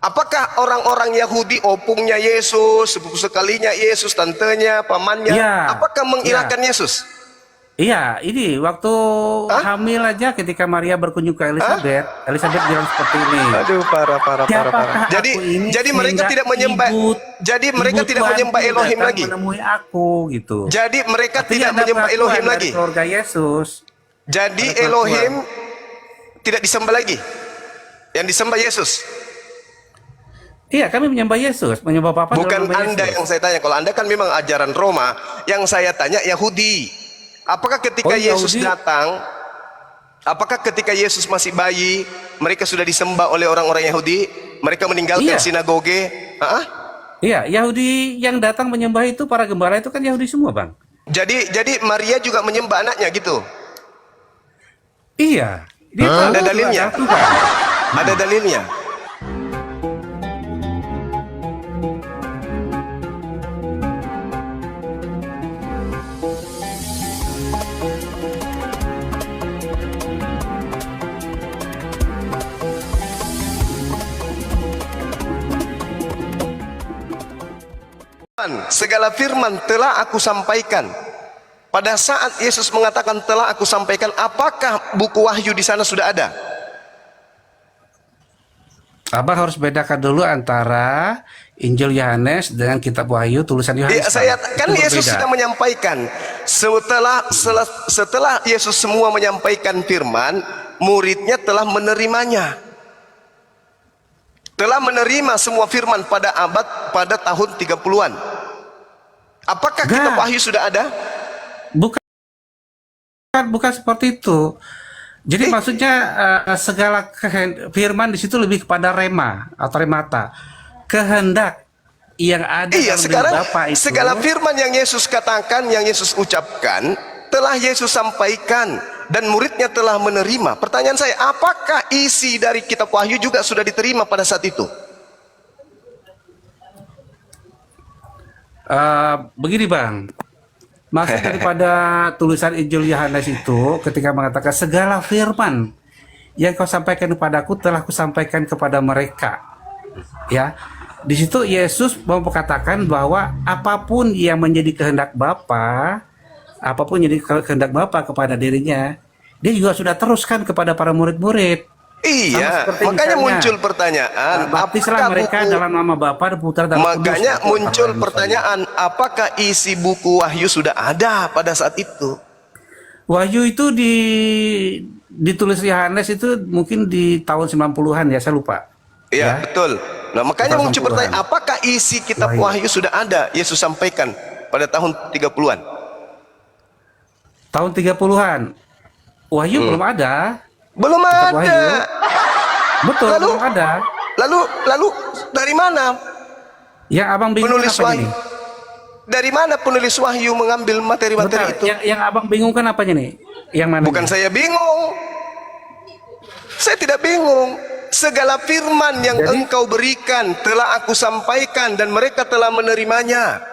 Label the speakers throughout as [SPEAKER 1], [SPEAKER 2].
[SPEAKER 1] Apakah orang-orang Yahudi, opungnya Yesus, sepupu sekalinya Yesus, tantenya, pamannya,
[SPEAKER 2] Iya,
[SPEAKER 1] apakah
[SPEAKER 2] iya,
[SPEAKER 1] mengilahkan Yesus?
[SPEAKER 2] iya. Ini waktu
[SPEAKER 1] Hah?
[SPEAKER 2] hamil aja ketika Maria berkunjung ke
[SPEAKER 1] Hah?
[SPEAKER 2] Elizabeth, Elizabeth bilang seperti ini.
[SPEAKER 1] Aduh, parah, parah, parah, parah.
[SPEAKER 2] Siapakah
[SPEAKER 1] Jadi,
[SPEAKER 2] aku ini
[SPEAKER 1] jadi mereka
[SPEAKER 2] sehingga
[SPEAKER 1] tidak menyembah, jadi
[SPEAKER 2] ibu
[SPEAKER 1] mereka tidak menyembah
[SPEAKER 2] Tuhanku
[SPEAKER 1] Elohim
[SPEAKER 2] datang
[SPEAKER 1] lagi.
[SPEAKER 2] menemui aku gitu.
[SPEAKER 1] Jadi mereka
[SPEAKER 2] Artinya
[SPEAKER 1] tidak
[SPEAKER 2] ada
[SPEAKER 1] menyembah
[SPEAKER 2] pengakuan
[SPEAKER 1] Elohim
[SPEAKER 2] dari
[SPEAKER 1] lagi.
[SPEAKER 2] keluarga Yesus.
[SPEAKER 1] Jadi
[SPEAKER 2] Ada pengakuan.
[SPEAKER 1] Elohim tidak disembah lagi. Yang disembah Yesus.
[SPEAKER 2] Iya, kami menyembah Yesus, menyembah Bapa dalam
[SPEAKER 1] Bukan
[SPEAKER 2] nama
[SPEAKER 1] Anda yang
[SPEAKER 2] Yesus.
[SPEAKER 1] saya tanya. Kalau Anda kan memang ajaran Roma. Yang saya tanya Yahudi. Apakah ketika
[SPEAKER 2] Oh,
[SPEAKER 1] Yesus
[SPEAKER 2] Yahudi.
[SPEAKER 1] datang, apakah ketika Yesus masih bayi, mereka sudah disembah oleh orang-orang Yahudi? Mereka meninggalkan
[SPEAKER 2] Iya,
[SPEAKER 1] sinagoge? Hah?
[SPEAKER 2] iya. Yahudi yang datang menyembah itu, para gembala itu kan Yahudi semua, Bang.
[SPEAKER 1] Jadi Maria juga menyembah anaknya gitu.
[SPEAKER 2] Iya, dia
[SPEAKER 1] Ada
[SPEAKER 2] tahu itu
[SPEAKER 1] dalilnya?
[SPEAKER 2] adalah Tuhan.
[SPEAKER 1] Ada dalilnya? Segala firman telah aku sampaikan. Pada saat Yesus mengatakan telah aku sampaikan, apakah buku Wahyu di sana sudah ada?
[SPEAKER 2] Abang harus bedakan dulu antara Injil Yohanes dengan Kitab Wahyu tulisan
[SPEAKER 1] Ya,
[SPEAKER 2] Yohanes,
[SPEAKER 1] saya
[SPEAKER 2] Bang.
[SPEAKER 1] kan
[SPEAKER 2] Itu
[SPEAKER 1] Yesus
[SPEAKER 2] berbeda.
[SPEAKER 1] sudah menyampaikan. Setelah Yesus semua menyampaikan firman, muridnya telah menerimanya. Telah menerima semua firman pada tahun 30-an. Apakah Kitab
[SPEAKER 2] Enggak,
[SPEAKER 1] Wahyu sudah ada?
[SPEAKER 2] bukan bukan seperti itu. Jadi
[SPEAKER 1] Eh,
[SPEAKER 2] maksudnya segala firman di situ lebih kepada rema atau remata. Kehendak yang ada
[SPEAKER 1] iya,
[SPEAKER 2] dalam diri
[SPEAKER 1] sekarang
[SPEAKER 2] Bapa itu.
[SPEAKER 1] segala firman yang Yesus katakan, yang Yesus ucapkan, telah Yesus sampaikan dan muridnya telah menerima. Pertanyaan saya, apakah isi dari Kitab Wahyu juga sudah diterima pada saat itu?
[SPEAKER 2] Begini, Bang. Maksud daripada tulisan Injil Yohanes itu ketika mengatakan segala firman yang kau sampaikan kepadaku telah kusampaikan kepada mereka. Ya. Di situ Yesus mau mengatakan bahwa apapun yang menjadi kehendak Bapa, apapun yang jadi kehendak Bapa kepada dirinya, dia juga sudah teruskan kepada para murid-murid. Sama
[SPEAKER 1] Iya,
[SPEAKER 2] seperti
[SPEAKER 1] makanya
[SPEAKER 2] misalnya,
[SPEAKER 1] muncul pertanyaan,
[SPEAKER 2] baptislah
[SPEAKER 1] apakah
[SPEAKER 2] mereka
[SPEAKER 1] buku
[SPEAKER 2] dalam nama Bapa dan Putra dan Roh Kudus.
[SPEAKER 1] makanya
[SPEAKER 2] Kata
[SPEAKER 1] muncul
[SPEAKER 2] Tuhan misalnya.
[SPEAKER 1] pertanyaan, apakah isi buku Wahyu sudah ada pada saat itu?
[SPEAKER 2] Wahyu itu ditulis Yohanes itu mungkin di tahun 90-an ya, saya lupa.
[SPEAKER 1] Iya,
[SPEAKER 2] Ya,
[SPEAKER 1] betul. Nah, makanya
[SPEAKER 2] tahun
[SPEAKER 1] muncul
[SPEAKER 2] 90-an.
[SPEAKER 1] pertanyaan, apakah isi Kitab
[SPEAKER 2] Wahyu.
[SPEAKER 1] Wahyu sudah ada? Yesus sampaikan pada tahun 30-an.
[SPEAKER 2] Tahun 30-an. Wahyu belum ada.
[SPEAKER 1] Belum
[SPEAKER 2] Kitab
[SPEAKER 1] ada.
[SPEAKER 2] Wahyu. Betul,
[SPEAKER 1] Lalu,
[SPEAKER 2] belum ada.
[SPEAKER 1] lalu dari mana
[SPEAKER 2] Yang abang bingung
[SPEAKER 1] penulis
[SPEAKER 2] apa
[SPEAKER 1] Wahyu?
[SPEAKER 2] nih?
[SPEAKER 1] Dari mana penulis Wahyu mengambil materi-materi
[SPEAKER 2] Bentar,
[SPEAKER 1] itu?
[SPEAKER 2] yang abang bingung kan apanya nih? Yang mana?
[SPEAKER 1] Bukan saya bingung. Saya tidak bingung. Segala firman yang
[SPEAKER 2] Jadi,
[SPEAKER 1] engkau berikan telah aku sampaikan dan mereka telah menerimanya.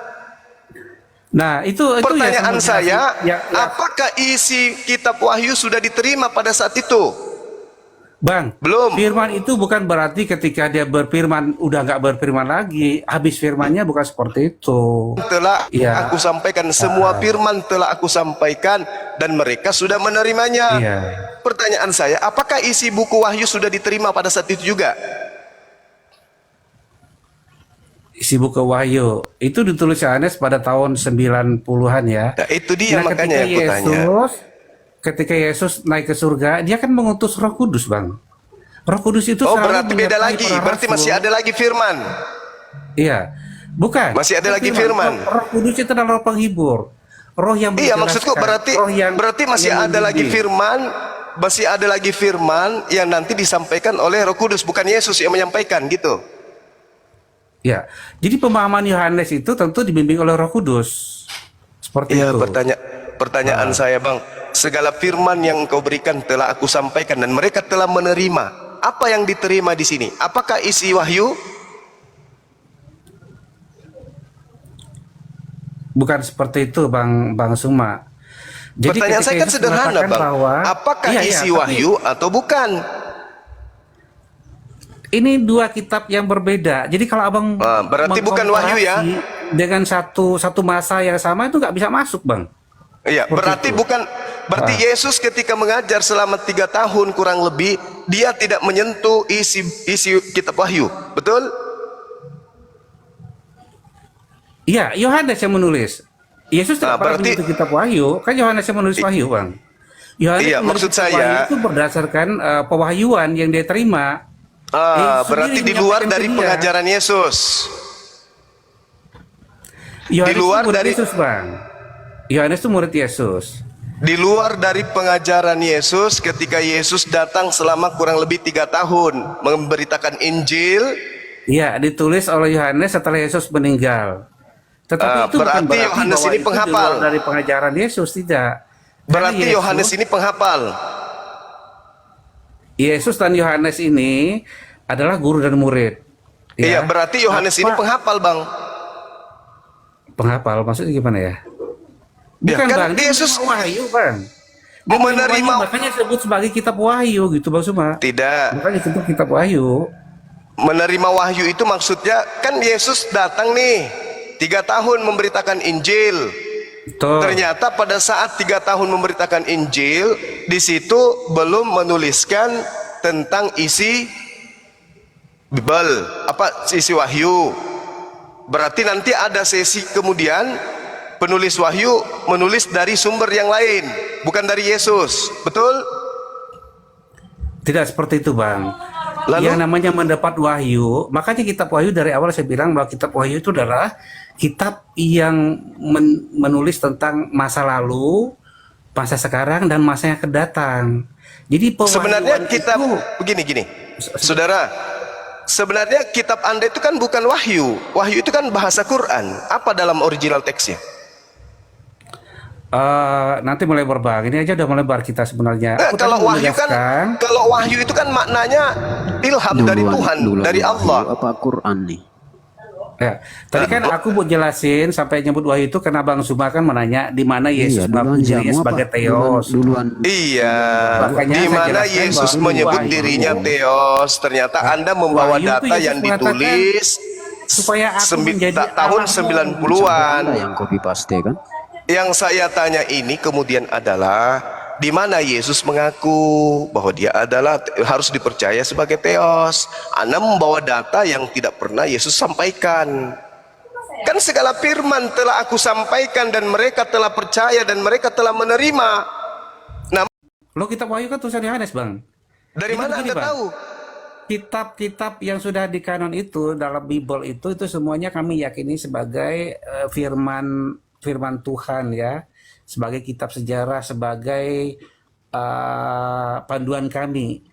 [SPEAKER 2] nah itu
[SPEAKER 1] Pertanyaan
[SPEAKER 2] ya
[SPEAKER 1] saya,
[SPEAKER 2] ya,
[SPEAKER 1] apakah isi Kitab Wahyu sudah diterima pada saat itu?
[SPEAKER 2] Bang,
[SPEAKER 1] Belum.
[SPEAKER 2] firman itu bukan berarti ketika dia berfirman udah nggak berfirman lagi, habis firmannya bukan seperti itu.
[SPEAKER 1] Telah
[SPEAKER 2] Iya,
[SPEAKER 1] aku sampaikan, semua firman telah aku sampaikan dan mereka sudah menerimanya.
[SPEAKER 2] iya.
[SPEAKER 1] Pertanyaan saya, apakah isi buku Wahyu sudah diterima pada saat itu juga?
[SPEAKER 2] Isi buku Wahyu itu ditulis Yohanes pada tahun 90-an ya.
[SPEAKER 1] Nah, itu dia
[SPEAKER 2] Nah,
[SPEAKER 1] makanya yang kutanya.
[SPEAKER 2] ketika Yesus naik ke surga, dia kan mengutus Roh Kudus, Bang. Roh Kudus itu
[SPEAKER 1] Oh,
[SPEAKER 2] selalu
[SPEAKER 1] berarti beda
[SPEAKER 2] menyertai
[SPEAKER 1] lagi.
[SPEAKER 2] para
[SPEAKER 1] Berarti
[SPEAKER 2] rasul.
[SPEAKER 1] masih ada lagi firman.
[SPEAKER 2] Iya. Bukan.
[SPEAKER 1] Masih ada lagi firman.
[SPEAKER 2] Roh Kudus itu adalah roh penghibur. Roh yang
[SPEAKER 1] Iya,
[SPEAKER 2] menjelaskan.
[SPEAKER 1] maksudku
[SPEAKER 2] Roh yang
[SPEAKER 1] berarti masih
[SPEAKER 2] yang
[SPEAKER 1] ada lagi
[SPEAKER 2] membimbing.
[SPEAKER 1] firman, masih ada lagi firman yang nanti disampaikan oleh Roh Kudus, bukan Yesus yang menyampaikan gitu.
[SPEAKER 2] Ya. Jadi pemahaman Yohanes itu tentu dibimbing oleh Roh Kudus. Seperti
[SPEAKER 1] Iya,
[SPEAKER 2] itu.
[SPEAKER 1] pertanyaan saya, Bang, segala firman yang kau berikan telah aku sampaikan dan mereka telah menerima. Apa yang diterima di sini? Apakah isi Wahyu?
[SPEAKER 2] Bukan seperti itu, Bang Suma. Jadi
[SPEAKER 1] Pertanyaan
[SPEAKER 2] ketika
[SPEAKER 1] saya kan
[SPEAKER 2] Yesus
[SPEAKER 1] sederhana,
[SPEAKER 2] mengatakan
[SPEAKER 1] Bang.
[SPEAKER 2] bahwa
[SPEAKER 1] Apakah
[SPEAKER 2] iya,
[SPEAKER 1] isi
[SPEAKER 2] tapi
[SPEAKER 1] Wahyu atau bukan?
[SPEAKER 2] ini dua kitab yang berbeda. Jadi kalau abang
[SPEAKER 1] Berarti bukan wahyu ya?
[SPEAKER 2] mengkomparasi dengan satu masa yang sama itu nggak bisa masuk, bang.
[SPEAKER 1] Iya,
[SPEAKER 2] Seperti
[SPEAKER 1] berarti
[SPEAKER 2] itu.
[SPEAKER 1] bukan, berarti Yesus ketika mengajar selama 3 tahun kurang lebih, dia tidak menyentuh isi kitab wahyu, betul?
[SPEAKER 2] Iya, Yohanes yang menulis. Yesus tidak pernah
[SPEAKER 1] berarti
[SPEAKER 2] menyentuh kitab wahyu, kan Yohanes yang menulis wahyu, bang. Yohanes
[SPEAKER 1] iya,
[SPEAKER 2] menulis
[SPEAKER 1] maksud
[SPEAKER 2] kitab
[SPEAKER 1] saya,
[SPEAKER 2] wahyu itu berdasarkan pewahyuan yang dia terima. Yesus
[SPEAKER 1] berarti
[SPEAKER 2] sendiri
[SPEAKER 1] di luar
[SPEAKER 2] menyampaikan
[SPEAKER 1] dari
[SPEAKER 2] ke dia.
[SPEAKER 1] pengajaran Yesus.
[SPEAKER 2] Yohanes itu
[SPEAKER 1] luar
[SPEAKER 2] murid
[SPEAKER 1] dari-
[SPEAKER 2] Yesus, bang. Yohanes itu murid Yesus.
[SPEAKER 1] Di luar dari pengajaran Yesus ketika Yesus datang selama kurang lebih 3 tahun memberitakan Injil.
[SPEAKER 2] Iya, ditulis oleh Yohanes setelah Yesus meninggal. Tetapi itu bukan
[SPEAKER 1] berarti Yohanes
[SPEAKER 2] bahwa
[SPEAKER 1] ini
[SPEAKER 2] itu
[SPEAKER 1] penghafal.
[SPEAKER 2] di luar dari pengajaran Yesus, tidak. Karena
[SPEAKER 1] Berarti Yohanes ini penghafal.
[SPEAKER 2] Yesus dan Yohanes ini adalah guru dan murid.
[SPEAKER 1] Iya,
[SPEAKER 2] Ya.
[SPEAKER 1] berarti Yohanes ini
[SPEAKER 2] Apa-
[SPEAKER 1] penghafal, Bang.
[SPEAKER 2] Penghafal maksudnya gimana ya?
[SPEAKER 1] Ya,
[SPEAKER 2] Bukan,
[SPEAKER 1] kan
[SPEAKER 2] bang. Dia
[SPEAKER 1] Yesus
[SPEAKER 2] menerima wahyu, bang. Dia
[SPEAKER 1] menerima,
[SPEAKER 2] wahyu, makanya sebut sebagai kitab wahyu gitu, bang Suma.
[SPEAKER 1] tidak.
[SPEAKER 2] Makanya itu kitab wahyu.
[SPEAKER 1] Menerima wahyu itu maksudnya kan Yesus datang nih 3 tahun memberitakan Injil.
[SPEAKER 2] Betul.
[SPEAKER 1] Ternyata pada saat 3 tahun memberitakan Injil, di situ belum menuliskan tentang isi Bible, isi wahyu. Berarti nanti ada sesi kemudian penulis wahyu menulis dari sumber yang lain, bukan dari Yesus. Betul?
[SPEAKER 2] Tidak seperti itu, bang.
[SPEAKER 1] Lalu?
[SPEAKER 2] Yang namanya mendapat wahyu, makanya kitab wahyu dari awal saya bilang bahwa kitab wahyu itu adalah kitab yang menulis tentang masa lalu, masa sekarang, dan masa yang akan datang. Jadi
[SPEAKER 1] Sebenarnya
[SPEAKER 2] pewahyuan
[SPEAKER 1] kitab
[SPEAKER 2] itu,
[SPEAKER 1] begini, saudara. Sebenarnya kitab Anda itu kan bukan wahyu. Wahyu itu kan bahasa Quran. Apa dalam original teksnya?
[SPEAKER 2] nanti mulai berbang. Ini aja udah melebar kita sebenarnya.
[SPEAKER 1] Nah,
[SPEAKER 2] Aku tadi
[SPEAKER 1] kalau
[SPEAKER 2] mau
[SPEAKER 1] wahyu kan,
[SPEAKER 2] menegaskan,
[SPEAKER 1] kalau wahyu itu kan maknanya ilham dari Tuhan, dari Allah.
[SPEAKER 3] Wahyu apa Quran nih?
[SPEAKER 2] ya, tadi kan aku mau jelasin sampai nyebut wahyu itu karena Bang Suma kan menanya di mana Yesus mengaku dirinya sebagai Theos.
[SPEAKER 3] Duluan.
[SPEAKER 1] Iya,
[SPEAKER 2] Makanya
[SPEAKER 1] di
[SPEAKER 2] saya
[SPEAKER 1] mana
[SPEAKER 2] jelaskan
[SPEAKER 1] Yesus
[SPEAKER 2] bahwa
[SPEAKER 1] menyebut
[SPEAKER 2] wahyu-
[SPEAKER 1] dirinya Theos, ternyata Anda membawa
[SPEAKER 2] wahyu itu
[SPEAKER 1] data
[SPEAKER 2] Yesus
[SPEAKER 1] yang
[SPEAKER 2] mengatakan,
[SPEAKER 1] ditulis
[SPEAKER 2] supaya aku menjadi
[SPEAKER 1] tahun
[SPEAKER 2] Allahmu.
[SPEAKER 1] 90-an.
[SPEAKER 3] Anda yang copy paste kan?
[SPEAKER 1] Yang saya tanya ini kemudian adalah di mana Yesus mengaku bahwa dia adalah harus dipercaya sebagai Theos. Anda membawa data yang tidak pernah Yesus sampaikan. Kan segala firman telah aku sampaikan dan mereka telah percaya dan mereka telah menerima. Nah,
[SPEAKER 2] Lo kitab wahyu kan tulisan Yohanes, Bang.
[SPEAKER 1] dari
[SPEAKER 2] Jadi
[SPEAKER 1] mana
[SPEAKER 2] begini,
[SPEAKER 1] Anda
[SPEAKER 2] Bang.
[SPEAKER 1] tahu?
[SPEAKER 2] Kitab-kitab yang sudah di kanon itu dalam Bible itu semuanya kami yakini sebagai firman Tuhan, ya, sebagai kitab sejarah, sebagai panduan kami.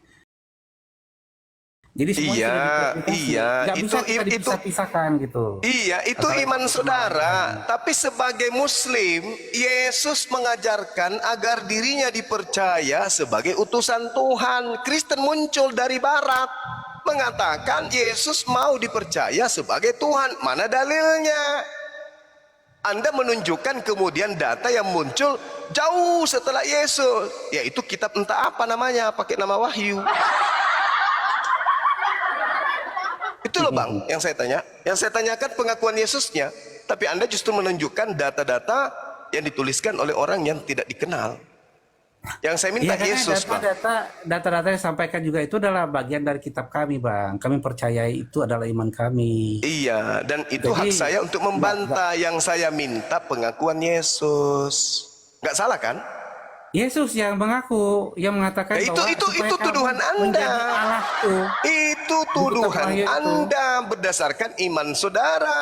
[SPEAKER 2] Jadi semuanya
[SPEAKER 1] Iya,
[SPEAKER 2] sudah dipublikasi.
[SPEAKER 1] iya,
[SPEAKER 2] Nggak bisa kita
[SPEAKER 1] itu-
[SPEAKER 2] dipisah-pisahkan gitu.
[SPEAKER 1] Iya, itu
[SPEAKER 2] Antara
[SPEAKER 1] iman
[SPEAKER 2] itu
[SPEAKER 1] saudara. Tapi sebagai Muslim, Yesus mengajarkan agar dirinya dipercaya sebagai utusan Tuhan. Kristen muncul dari Barat, mengatakan Yesus mau dipercaya sebagai Tuhan. Mana dalilnya? Anda menunjukkan kemudian data yang muncul jauh setelah Yesus, yaitu kitab entah apa namanya, pakai nama Wahyu. Itu loh Bang, yang saya tanya. Yang saya tanyakan pengakuan Yesusnya, tapi Anda justru menunjukkan data-data yang dituliskan oleh orang yang tidak dikenal. Yang saya minta
[SPEAKER 2] Iya, karena
[SPEAKER 1] Yesus, Bang.
[SPEAKER 2] data-data yang sampaikan juga itu adalah bagian dari kitab kami, Bang. Kami percayai itu adalah iman kami.
[SPEAKER 1] Iya, dan itu
[SPEAKER 2] Jadi,
[SPEAKER 1] hak saya untuk membantah. Yang saya minta pengakuan Yesus. Nggak salah kan?
[SPEAKER 2] Yesus yang mengaku, yang mengatakan
[SPEAKER 1] Ya,
[SPEAKER 2] bahwa
[SPEAKER 1] itu
[SPEAKER 2] supaya kamu
[SPEAKER 1] tuduhan Anda.
[SPEAKER 2] menjadi Allahku.
[SPEAKER 1] Itu tuduhan Anda berdasarkan iman saudara.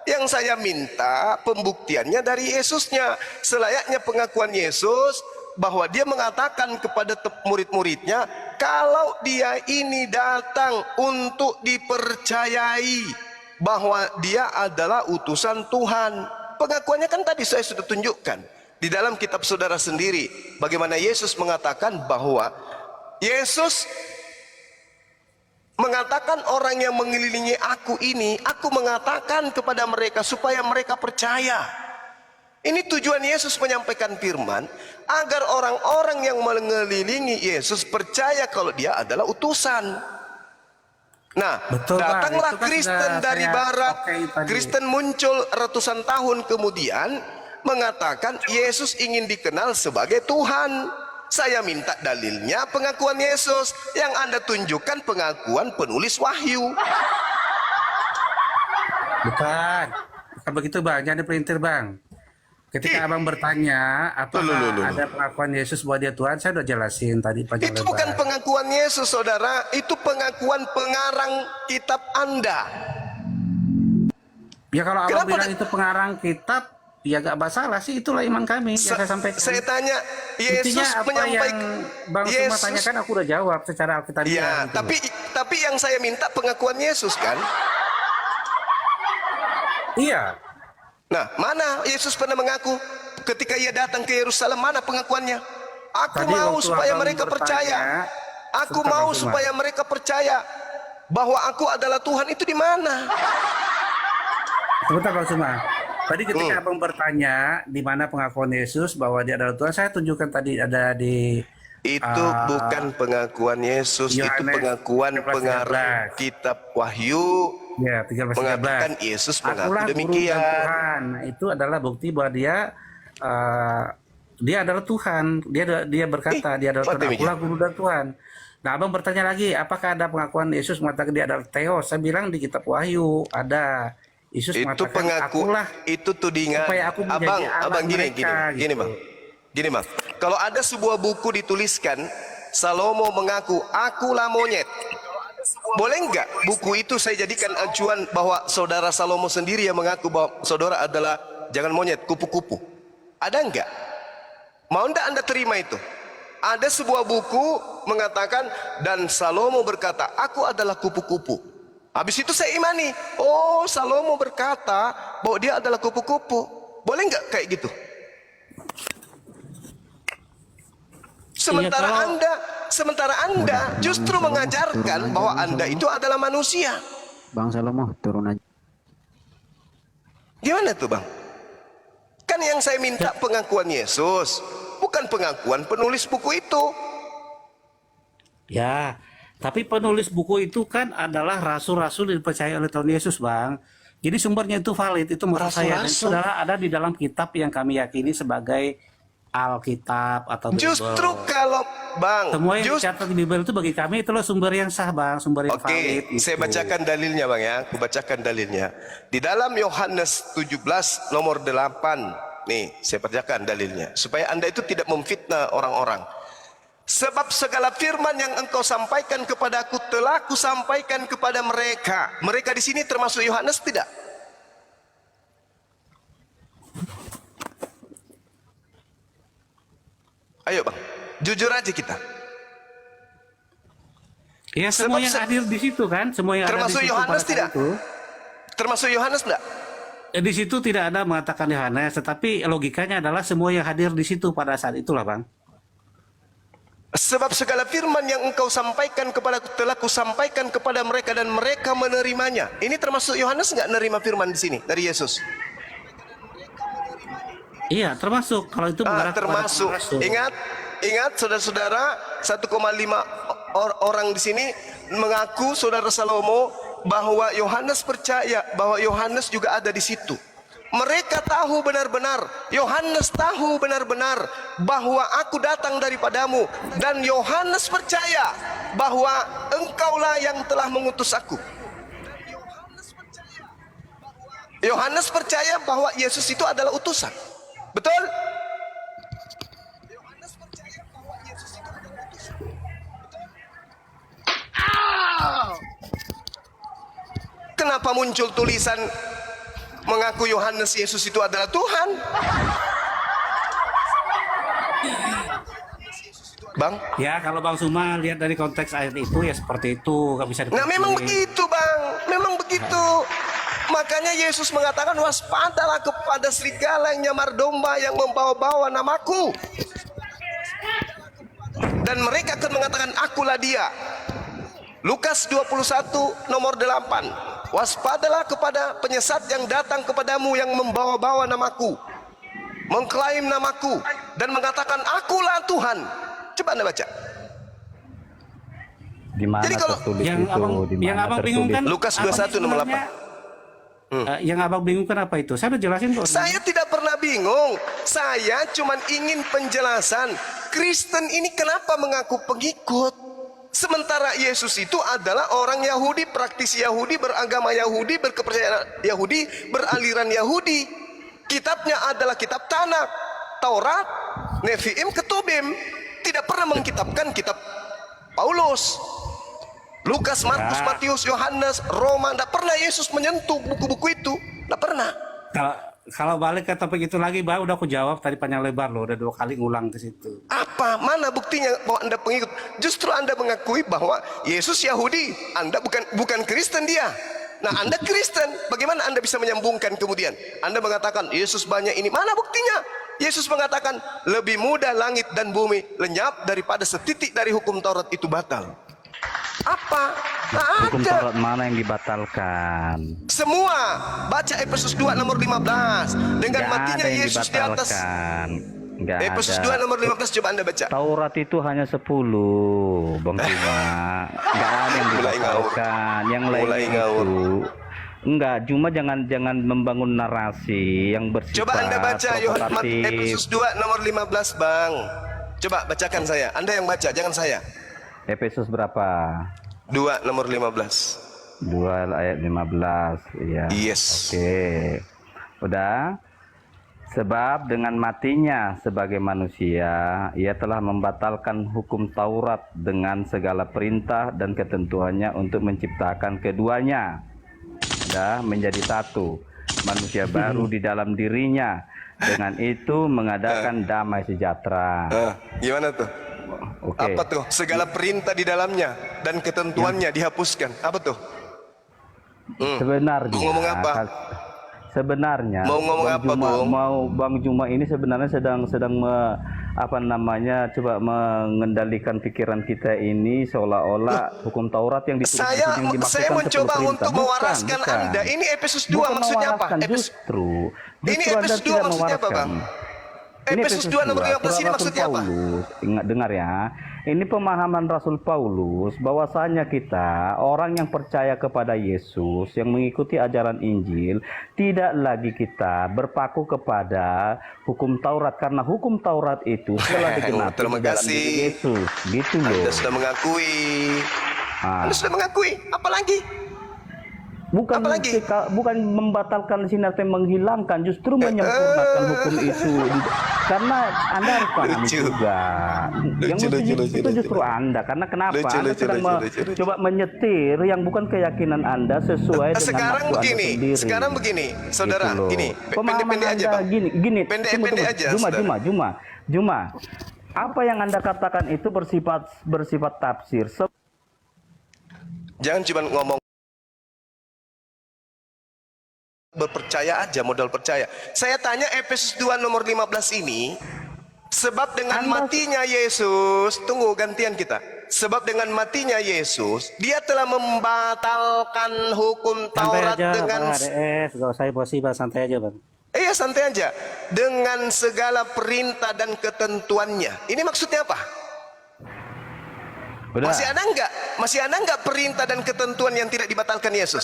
[SPEAKER 1] Yang saya minta pembuktiannya dari Yesusnya. Selayaknya pengakuan Yesus bahwa dia mengatakan kepada murid-muridnya, kalau dia ini datang untuk dipercayai bahwa dia adalah utusan Tuhan. Pengakuannya kan tadi saya sudah tunjukkan di dalam kitab saudara sendiri, bagaimana Yesus mengatakan bahwa Yesus mengatakan orang yang mengelilingi aku ini, aku mengatakan kepada mereka supaya mereka percaya. Ini tujuan Yesus menyampaikan firman agar orang-orang yang mengelilingi Yesus percaya kalau dia adalah utusan. Nah,
[SPEAKER 2] Betul, Bang.
[SPEAKER 1] datanglah
[SPEAKER 2] Itu kan
[SPEAKER 1] Kristen
[SPEAKER 2] sudah
[SPEAKER 1] dari
[SPEAKER 2] saya
[SPEAKER 1] barat.
[SPEAKER 2] pakai tadi.
[SPEAKER 1] Kristen muncul ratusan tahun kemudian mengatakan Yesus ingin dikenal sebagai Tuhan. Saya minta dalilnya pengakuan Yesus. Yang Anda tunjukkan pengakuan penulis Wahyu.
[SPEAKER 2] Bukan begitu, Bang. Jangan dipelintir, Bang. Ketika abang bertanya apakah
[SPEAKER 1] Loh.
[SPEAKER 2] ada pengakuan Yesus bahwa dia Tuhan, saya udah jelasin tadi panjang
[SPEAKER 1] Itu
[SPEAKER 2] lebar.
[SPEAKER 1] bukan pengakuan Yesus, saudara. Itu pengakuan pengarang kitab Anda.
[SPEAKER 2] Ya kalau abang
[SPEAKER 1] Kenapa
[SPEAKER 2] bilang itu pengarang kitab, ya gak masalah sih, itulah iman kami yang saya sampaikan.
[SPEAKER 1] Saya tanya,
[SPEAKER 2] Intinya
[SPEAKER 1] Yesus
[SPEAKER 2] apa yang
[SPEAKER 1] menyampaikan.
[SPEAKER 2] Bang Suma tanyakan aku udah jawab secara alkitabiah.
[SPEAKER 1] Ya,
[SPEAKER 2] gitu.
[SPEAKER 1] tapi yang saya minta pengakuan Yesus kan.
[SPEAKER 2] Iya.
[SPEAKER 1] Nah, mana Yesus pernah mengaku ketika ia datang ke Yerusalem, mana pengakuannya? Aku
[SPEAKER 2] Tadi
[SPEAKER 1] mau
[SPEAKER 2] waktu
[SPEAKER 1] supaya
[SPEAKER 2] abang
[SPEAKER 1] mereka
[SPEAKER 2] bertanya,
[SPEAKER 1] percaya. Aku
[SPEAKER 2] sebentar,
[SPEAKER 1] mau
[SPEAKER 2] Bang Suma.
[SPEAKER 1] supaya mereka percaya bahwa aku adalah Tuhan. Itu di mana?
[SPEAKER 2] Sebentar Bang Suma. Tadi ketika abang bertanya di mana pengakuan Yesus bahwa dia adalah Tuhan, saya tunjukkan tadi ada di
[SPEAKER 1] Itu bukan pengakuan Yesus, itu
[SPEAKER 2] Yohanes
[SPEAKER 1] pengakuan
[SPEAKER 2] 13,
[SPEAKER 1] pengarang
[SPEAKER 2] 13.
[SPEAKER 1] kitab Wahyu.
[SPEAKER 2] Ya, 13-13.
[SPEAKER 1] Mengatakan Yesus mengaku
[SPEAKER 2] Akulah guru
[SPEAKER 1] demikian.
[SPEAKER 2] dan Tuhan. Nah, itu adalah bukti bahwa dia adalah Tuhan. Dia berkata dia adalah Tuhan.
[SPEAKER 1] demikian.
[SPEAKER 2] Akulah guru dan Tuhan. Nah, abang bertanya lagi, apakah ada pengakuan Yesus mengatakan dia adalah Theos? Saya bilang di kitab Wahyu ada. Yesus
[SPEAKER 1] Itu
[SPEAKER 2] mengatakan
[SPEAKER 1] pengaku,
[SPEAKER 2] akulah
[SPEAKER 1] itu tudingan.
[SPEAKER 2] supaya aku menjadi Allah
[SPEAKER 1] Abang gini,
[SPEAKER 2] mereka,
[SPEAKER 1] gini
[SPEAKER 2] gitu.
[SPEAKER 1] bang. Gini bang, kalau ada sebuah buku dituliskan Salomo mengaku akulah monyet, boleh nggak buku itu saya jadikan acuan bahwa saudara Salomo sendiri yang mengaku bahwa saudara adalah jangan monyet, kupu-kupu? Ada nggak? Mau ndak Anda terima itu? Ada sebuah buku mengatakan dan Salomo berkata aku adalah kupu-kupu. Habis itu saya imani, oh Salomo berkata bahwa dia adalah kupu-kupu. Boleh nggak kayak gitu? Sementara Anda justru mengajarkan bahwa Anda itu adalah manusia.
[SPEAKER 3] Bang Salomo, turun aja.
[SPEAKER 1] Gimana tuh bang? Kan yang saya minta pengakuan Yesus, bukan pengakuan penulis buku itu.
[SPEAKER 2] Ya, tapi penulis buku itu kan adalah rasul-rasul yang dipercaya oleh Tuhan Yesus, Bang. Jadi sumbernya itu valid, itu menurut saya. Dan itu
[SPEAKER 1] Rasul-rasul.
[SPEAKER 2] adalah ada di dalam kitab yang kami yakini sebagai Alkitab atau Bible.
[SPEAKER 1] Justru kalau bang,
[SPEAKER 2] Semua yang dicatat di Bible itu bagi kami itulah sumber yang sah, Bang, sumber yang
[SPEAKER 1] Oke,
[SPEAKER 2] valid.
[SPEAKER 1] saya
[SPEAKER 2] itu.
[SPEAKER 1] bacakan dalilnya bang ya. Aku bacakan dalilnya. Di dalam Yohanes 17 nomor 8. Nih, saya bacakan dalilnya. Supaya Anda itu tidak memfitnah orang-orang. Sebab segala firman yang engkau sampaikan kepadaku telah kusampaikan kepada mereka. Mereka di sini termasuk Yohanes tidak? Ayo bang, jujur aja kita.
[SPEAKER 2] Ya, semua
[SPEAKER 1] Sebab
[SPEAKER 2] yang hadir di situ kan, semua yang
[SPEAKER 1] Termasuk
[SPEAKER 2] ada di situ
[SPEAKER 1] Yohanes
[SPEAKER 2] pada saat
[SPEAKER 1] tidak?
[SPEAKER 2] itu.
[SPEAKER 1] Termasuk Yohanes enggak?
[SPEAKER 2] Di situ tidak ada mengatakan Yohanes, tetapi logikanya adalah semua yang hadir di situ pada saat itulah, Bang.
[SPEAKER 1] Sebab segala firman yang engkau sampaikan kepadaku telah kusampaikan kepada mereka dan mereka menerimanya. Ini termasuk Yohanes enggak nerima firman di sini dari Yesus?
[SPEAKER 2] Iya, termasuk. Kalau itu mengarah kepada
[SPEAKER 1] Termasuk.
[SPEAKER 2] rasul.
[SPEAKER 1] Ingat saudara-saudara, 1,5 orang di sini mengaku saudara Salomo bahwa Yohanes percaya bahwa Yohanes juga ada di situ. Mereka tahu benar-benar, Yohanes tahu benar-benar bahwa aku datang daripadamu dan Yohanes percaya bahwa engkaulah yang telah mengutus aku. Yohanes percaya bahwa Yesus itu adalah utusan. Betul? Yohanes percaya bahwa Yesus itu adalah utusan. Kenapa muncul tulisan mengaku Yohanes Yesus itu adalah Tuhan? Bang?
[SPEAKER 2] Ya, kalau Bang Suma lihat dari konteks ayat itu ya seperti itu, nggak bisa
[SPEAKER 1] Nah memang
[SPEAKER 2] dipungkiri.
[SPEAKER 1] begitu bang, memang begitu. Makanya Yesus mengatakan waspadalah kepada serigala yang nyamar domba yang membawa-bawa namaku. Dan mereka akan mengatakan akulah dia. Lukas 21 nomor 8. Waspadalah kepada penyesat yang datang kepadamu yang membawa-bawa namaku, mengklaim namaku dan mengatakan akulah Tuhan. Coba Anda baca.
[SPEAKER 4] Di mana
[SPEAKER 1] Jadi kalau
[SPEAKER 4] tertulis
[SPEAKER 2] yang
[SPEAKER 4] itu?
[SPEAKER 2] abang,
[SPEAKER 4] Di
[SPEAKER 2] yang
[SPEAKER 4] mana
[SPEAKER 2] abang
[SPEAKER 4] tertulis?
[SPEAKER 2] bingungkan
[SPEAKER 1] Lukas
[SPEAKER 2] apa
[SPEAKER 1] 21 nomor
[SPEAKER 2] sebenarnya? Yang abang bingungkan apa itu? Saya udah jelasin kok.
[SPEAKER 1] saya tidak pernah bingung. Saya cuma ingin penjelasan. Kristen ini kenapa mengaku pengikut? Sementara Yesus itu adalah orang Yahudi, praktisi Yahudi, beragama Yahudi, berkepercayaan Yahudi, beraliran Yahudi. Kitabnya adalah kitab Tanakh, Taurat, Nevi'im, Ketubim. Tidak pernah mengkitabkan kitab Paulus, Lukas, Markus, Matius, Yohanes, Roma. Tidak pernah Yesus menyentuh buku-buku itu. Tidak pernah.
[SPEAKER 2] Kalau balik ke topik itu lagi, Bang, udah aku jawab tadi panjang lebar loh, udah 2 kali ngulang ke situ.
[SPEAKER 1] Apa? Mana buktinya bahwa Anda pengikut? Justru Anda mengakui bahwa Yesus Yahudi, Anda bukan Kristen dia. Nah, Anda Kristen, bagaimana Anda bisa menyambungkan kemudian? Anda mengatakan Yesus banyak ini. Mana buktinya? Yesus mengatakan lebih mudah langit dan bumi lenyap daripada setitik dari hukum Taurat itu batal. Apa? Nah,
[SPEAKER 4] Hukum
[SPEAKER 1] ada.
[SPEAKER 4] Taurat mana yang dibatalkan?
[SPEAKER 1] Semua. Baca Efesus 2 nomor 15. Dengan
[SPEAKER 4] Nggak
[SPEAKER 1] matinya
[SPEAKER 4] ada yang
[SPEAKER 1] Yesus di atas.
[SPEAKER 4] dibatalkan. Nggak
[SPEAKER 1] Efesus
[SPEAKER 4] ada.
[SPEAKER 1] 2 nomor 15 coba Anda baca.
[SPEAKER 4] Taurat itu hanya 10, Bang Cuma. Nggak ada yang
[SPEAKER 1] Mulai ngawur.
[SPEAKER 4] dibatalkan. Yang
[SPEAKER 1] Mulai
[SPEAKER 4] lainnya
[SPEAKER 1] ngawur.
[SPEAKER 4] itu enggak, cuma jangan membangun narasi yang bersifat
[SPEAKER 1] Coba Anda baca
[SPEAKER 4] provokatif.
[SPEAKER 1] Efesus 2 nomor 15, Bang. Coba bacakan saya. Anda yang baca, jangan saya.
[SPEAKER 4] Efesus berapa?
[SPEAKER 1] 2 nomor 15.
[SPEAKER 4] 2 ayat 15. Iya.
[SPEAKER 1] Yes.
[SPEAKER 4] Oke. Udah. Sebab dengan matinya sebagai manusia, ia telah membatalkan hukum Taurat dengan segala perintah dan ketentuannya untuk menciptakan keduanya. Dah menjadi satu. Manusia baru di dalam dirinya. Dengan itu mengadakan damai sejahtera.
[SPEAKER 1] Gimana tuh?
[SPEAKER 4] Oke.
[SPEAKER 1] Apa tuh? Segala perintah di dalamnya dan ketentuannya dihapuskan. Apa tuh?
[SPEAKER 4] Sebenarnya
[SPEAKER 1] Mau ngomong apa?
[SPEAKER 4] Sebenarnya
[SPEAKER 1] Mau ngomong
[SPEAKER 4] Bang
[SPEAKER 1] apa,
[SPEAKER 4] Juma,
[SPEAKER 1] Bung?
[SPEAKER 4] Bang Juma ini sebenarnya sedang coba mengendalikan pikiran kita ini seolah-olah hukum Taurat yang ditulis
[SPEAKER 1] Saya
[SPEAKER 4] yang dimaksudkan
[SPEAKER 1] saya
[SPEAKER 4] 10
[SPEAKER 1] mencoba
[SPEAKER 4] perintah.
[SPEAKER 1] untuk mewaraskan Anda. Ini Efesus 2
[SPEAKER 4] Bukan
[SPEAKER 1] maksudnya apa?
[SPEAKER 4] mewaraskan,
[SPEAKER 1] Efesus
[SPEAKER 4] justru
[SPEAKER 1] Ini
[SPEAKER 4] Anda
[SPEAKER 1] Efesus 2
[SPEAKER 4] tidak
[SPEAKER 1] maksudnya apa,
[SPEAKER 4] mewaraskan.
[SPEAKER 1] Bang? Efesus 2 nomor 15 ini
[SPEAKER 4] Surat Rasul
[SPEAKER 1] maksudnya apa?
[SPEAKER 4] Paulus, ingat dengar ya. Ini pemahaman Rasul Paulus bahwasanya kita orang yang percaya kepada Yesus, yang mengikuti ajaran Injil, tidak lagi kita berpaku kepada hukum Taurat karena hukum Taurat itu telah digenapi
[SPEAKER 1] Terima
[SPEAKER 4] di dalam
[SPEAKER 1] kasih.
[SPEAKER 4] diri Yesus. Gitu loh.
[SPEAKER 1] Anda sudah mengakui.
[SPEAKER 4] Ah.
[SPEAKER 1] Anda sudah mengakui. Apalagi?
[SPEAKER 4] Bukan
[SPEAKER 1] Apalagi?
[SPEAKER 4] bukan membatalkan di sini atau menghilangkan, justru menyempurnakan hukum itu. Karena Anda harus pahami
[SPEAKER 1] Lucu.
[SPEAKER 4] juga. Yang
[SPEAKER 1] Lucu,
[SPEAKER 4] lucu itu justru Anda. Karena kenapa?
[SPEAKER 1] Lucu,
[SPEAKER 4] Anda
[SPEAKER 1] lucu,
[SPEAKER 4] sedang
[SPEAKER 1] lucu.
[SPEAKER 4] coba menyetir yang bukan keyakinan Anda sesuai dengan
[SPEAKER 1] Sekarang
[SPEAKER 4] nafsu Anda
[SPEAKER 1] begini,
[SPEAKER 4] sendiri.
[SPEAKER 1] sekarang begini, saudara,
[SPEAKER 4] Gitu loh.
[SPEAKER 1] gini,
[SPEAKER 4] Pemahaman
[SPEAKER 1] pendek-pendek aja,
[SPEAKER 4] Anda
[SPEAKER 1] Bang.
[SPEAKER 4] gini.
[SPEAKER 1] Pendek-pendek
[SPEAKER 4] tunggu.
[SPEAKER 1] aja,
[SPEAKER 4] Juma. Apa yang Anda katakan itu bersifat tafsir.
[SPEAKER 1] Jangan cuma ngomong berpercaya aja, modal percaya. Saya tanya Efesus 2 nomor 15 ini, sebab dengan matinya Yesus, tunggu gantian kita. Sebab dengan matinya Yesus, dia telah membatalkan hukum
[SPEAKER 2] Santai
[SPEAKER 1] Taurat
[SPEAKER 2] aja,
[SPEAKER 1] dengan
[SPEAKER 2] Bang ADS. Gak usah emosi, Bang. Santai aja, Bang.
[SPEAKER 1] iya santai aja. Dengan segala perintah dan ketentuannya. Ini maksudnya apa?
[SPEAKER 4] Udah.
[SPEAKER 1] Masih ada enggak? Masih ada enggak perintah dan ketentuan yang tidak dibatalkan Yesus?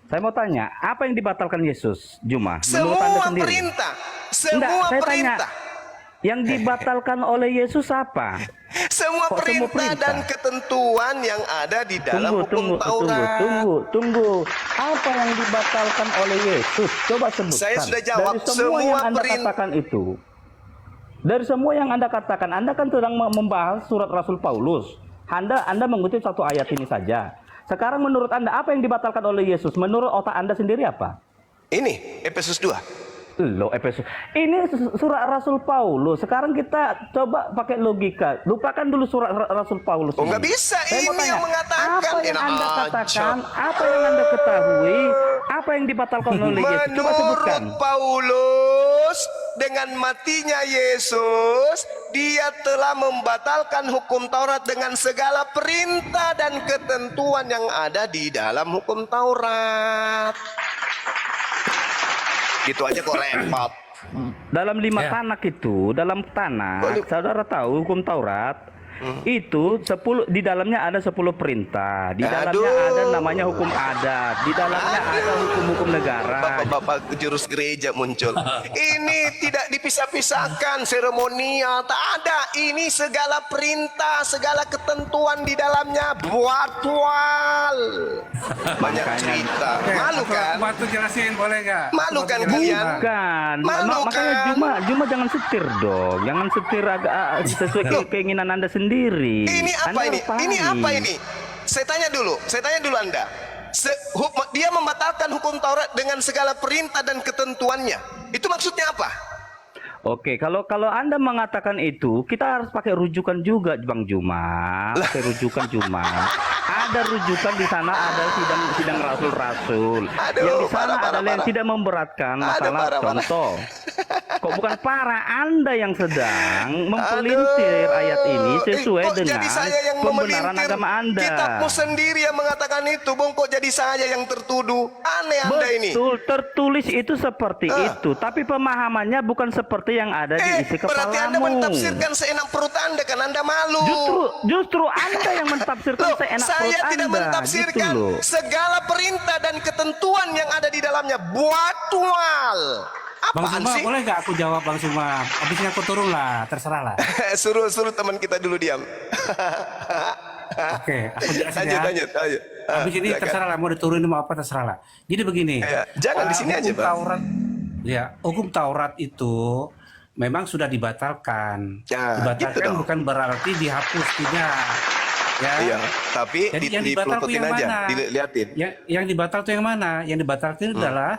[SPEAKER 4] Saya mau tanya, apa yang dibatalkan Yesus, Juma? Menurut Anda
[SPEAKER 1] Semua
[SPEAKER 4] sendiri?
[SPEAKER 1] perintah.
[SPEAKER 4] Enggak,
[SPEAKER 1] Semua
[SPEAKER 4] saya
[SPEAKER 1] perintah.
[SPEAKER 4] tanya, yang dibatalkan oleh Yesus apa?
[SPEAKER 1] Semua
[SPEAKER 4] Kok semua
[SPEAKER 1] perintah
[SPEAKER 4] perintah?
[SPEAKER 1] dan ketentuan yang ada di dalam hukum Taurat.
[SPEAKER 4] Tunggu. Apa yang dibatalkan oleh Yesus? Coba sebutkan.
[SPEAKER 1] Saya sudah jawab,
[SPEAKER 4] Dari semua
[SPEAKER 1] semua
[SPEAKER 4] yang Anda
[SPEAKER 1] perintah.
[SPEAKER 4] katakan itu. Dari semua yang Anda katakan, Anda kan sedang membahas surat Rasul Paulus. Anda mengutip satu ayat ini saja. Sekarang menurut Anda apa yang dibatalkan oleh Yesus? Menurut otak Anda sendiri apa?
[SPEAKER 1] Ini Efesus 2.
[SPEAKER 4] Loh, Efesus. Ini surat Rasul Paulus. Sekarang kita coba pakai logika. Lupakan dulu surat Rasul Paulus.
[SPEAKER 1] Oh,
[SPEAKER 4] ini.
[SPEAKER 1] nggak bisa.
[SPEAKER 4] Saya mau
[SPEAKER 1] Ini
[SPEAKER 4] tanya,
[SPEAKER 1] yang mengatakan.
[SPEAKER 4] apa yang
[SPEAKER 1] Enak
[SPEAKER 4] Anda
[SPEAKER 1] aja.
[SPEAKER 4] katakan? Apa yang Anda ketahui? Apa yang dibatalkan oleh Yesus? Coba sebutkan.
[SPEAKER 1] Menurut Paulus, dengan matinya Yesus, dia telah membatalkan hukum Taurat dengan segala perintah dan ketentuan yang ada di dalam hukum Taurat. Gitu aja kok repot.
[SPEAKER 4] Dalam 5
[SPEAKER 2] Ya.
[SPEAKER 4] tanak itu, dalam tanah, saudara tahu hukum Taurat Itu 10 di dalamnya ada 10 perintah. Di dalamnya
[SPEAKER 1] Aduh.
[SPEAKER 4] ada namanya hukum adat. Di dalamnya ada hukum-hukum negara.
[SPEAKER 1] Bapak-bapak jurus gereja muncul. Ini tidak dipisah-pisahkan seremonial, tak ada. Ini segala perintah, segala ketentuan di dalamnya buatwal. Banyak cerita. Malu kan?
[SPEAKER 2] Waktu jelasin boleh nggak?
[SPEAKER 1] Malu kan
[SPEAKER 2] Waktu jelasin,
[SPEAKER 1] kalian?
[SPEAKER 2] Bang.
[SPEAKER 4] Bukan.
[SPEAKER 1] Malu
[SPEAKER 4] Makanya
[SPEAKER 1] kan?
[SPEAKER 4] Juma jangan setir dong. Jangan setir agak sesuai keinginan Anda sendiri.
[SPEAKER 1] Ini apa
[SPEAKER 4] Anda
[SPEAKER 1] ini?
[SPEAKER 4] harus pahami.
[SPEAKER 1] Ini apa ini? Saya tanya dulu Anda. Dia membatalkan hukum Taurat dengan segala perintah dan ketentuannya. Itu maksudnya apa?
[SPEAKER 4] Oke, kalau Anda mengatakan itu, kita harus pakai rujukan juga, Bang Juma. Pakai rujukan Juma. Ada rujukan di sana, ada sidang rasul-rasul.
[SPEAKER 1] Aduh,
[SPEAKER 4] Yang di sana
[SPEAKER 1] parah,
[SPEAKER 4] adalah yang
[SPEAKER 1] parah.
[SPEAKER 4] tidak memberatkan
[SPEAKER 1] Aduh,
[SPEAKER 4] masalah
[SPEAKER 1] parah.
[SPEAKER 4] contoh. Kok bukan para Anda yang sedang mempelintir ayat ini sesuai
[SPEAKER 1] kok
[SPEAKER 4] dengan
[SPEAKER 1] jadi saya yang
[SPEAKER 4] pembenaran
[SPEAKER 1] memelintir?
[SPEAKER 4] agama Anda.
[SPEAKER 1] Kitabmu sendiri yang mengatakan itu, Bung. Kok jadi saya yang tertuduh? Aneh Anda ini.
[SPEAKER 4] Betul, tertulis itu seperti itu, tapi pemahamannya bukan seperti yang ada di isi
[SPEAKER 1] Berarti Anda
[SPEAKER 4] kepalamu.
[SPEAKER 1] mentafsirkan seenak perut Anda, kan Anda malu.
[SPEAKER 4] Justru Anda yang mentafsirkan
[SPEAKER 1] Loh,
[SPEAKER 4] seenak
[SPEAKER 1] saya
[SPEAKER 4] perut
[SPEAKER 1] tidak
[SPEAKER 4] Anda.
[SPEAKER 1] mentafsirkan
[SPEAKER 4] Gitu loh.
[SPEAKER 1] segala perintah dan ketentuan yang ada di dalamnya buatwal.
[SPEAKER 2] Bang
[SPEAKER 1] Apaan
[SPEAKER 2] Suma
[SPEAKER 1] sih?
[SPEAKER 2] boleh nggak aku jawab Bang Suma? Habisnya aku turun lah, terserah lah.
[SPEAKER 1] suruh teman kita dulu diam.
[SPEAKER 2] Oke, aku jelasin ya.
[SPEAKER 1] lanjut.
[SPEAKER 2] Habis ini
[SPEAKER 1] Silakan.
[SPEAKER 2] terserah lah, mau diturunin mau apa terserah lah. Jadi begini.
[SPEAKER 1] Ya, jangan di sini aja,
[SPEAKER 2] hukum
[SPEAKER 1] Bang.
[SPEAKER 2] Taurat, ya, hukum Taurat itu memang sudah dibatalkan.
[SPEAKER 1] Ya,
[SPEAKER 2] dibatalkan
[SPEAKER 1] gitu dong.
[SPEAKER 2] bukan berarti dihapus, tidak. Ya.
[SPEAKER 1] Iya, tapi
[SPEAKER 2] Jadi yang dibatal tuh
[SPEAKER 1] dipelototin
[SPEAKER 2] yang
[SPEAKER 1] aja,
[SPEAKER 2] mana?
[SPEAKER 1] diliatin.
[SPEAKER 2] Yang dibatal tuh yang mana? Yang dibatalkan adalah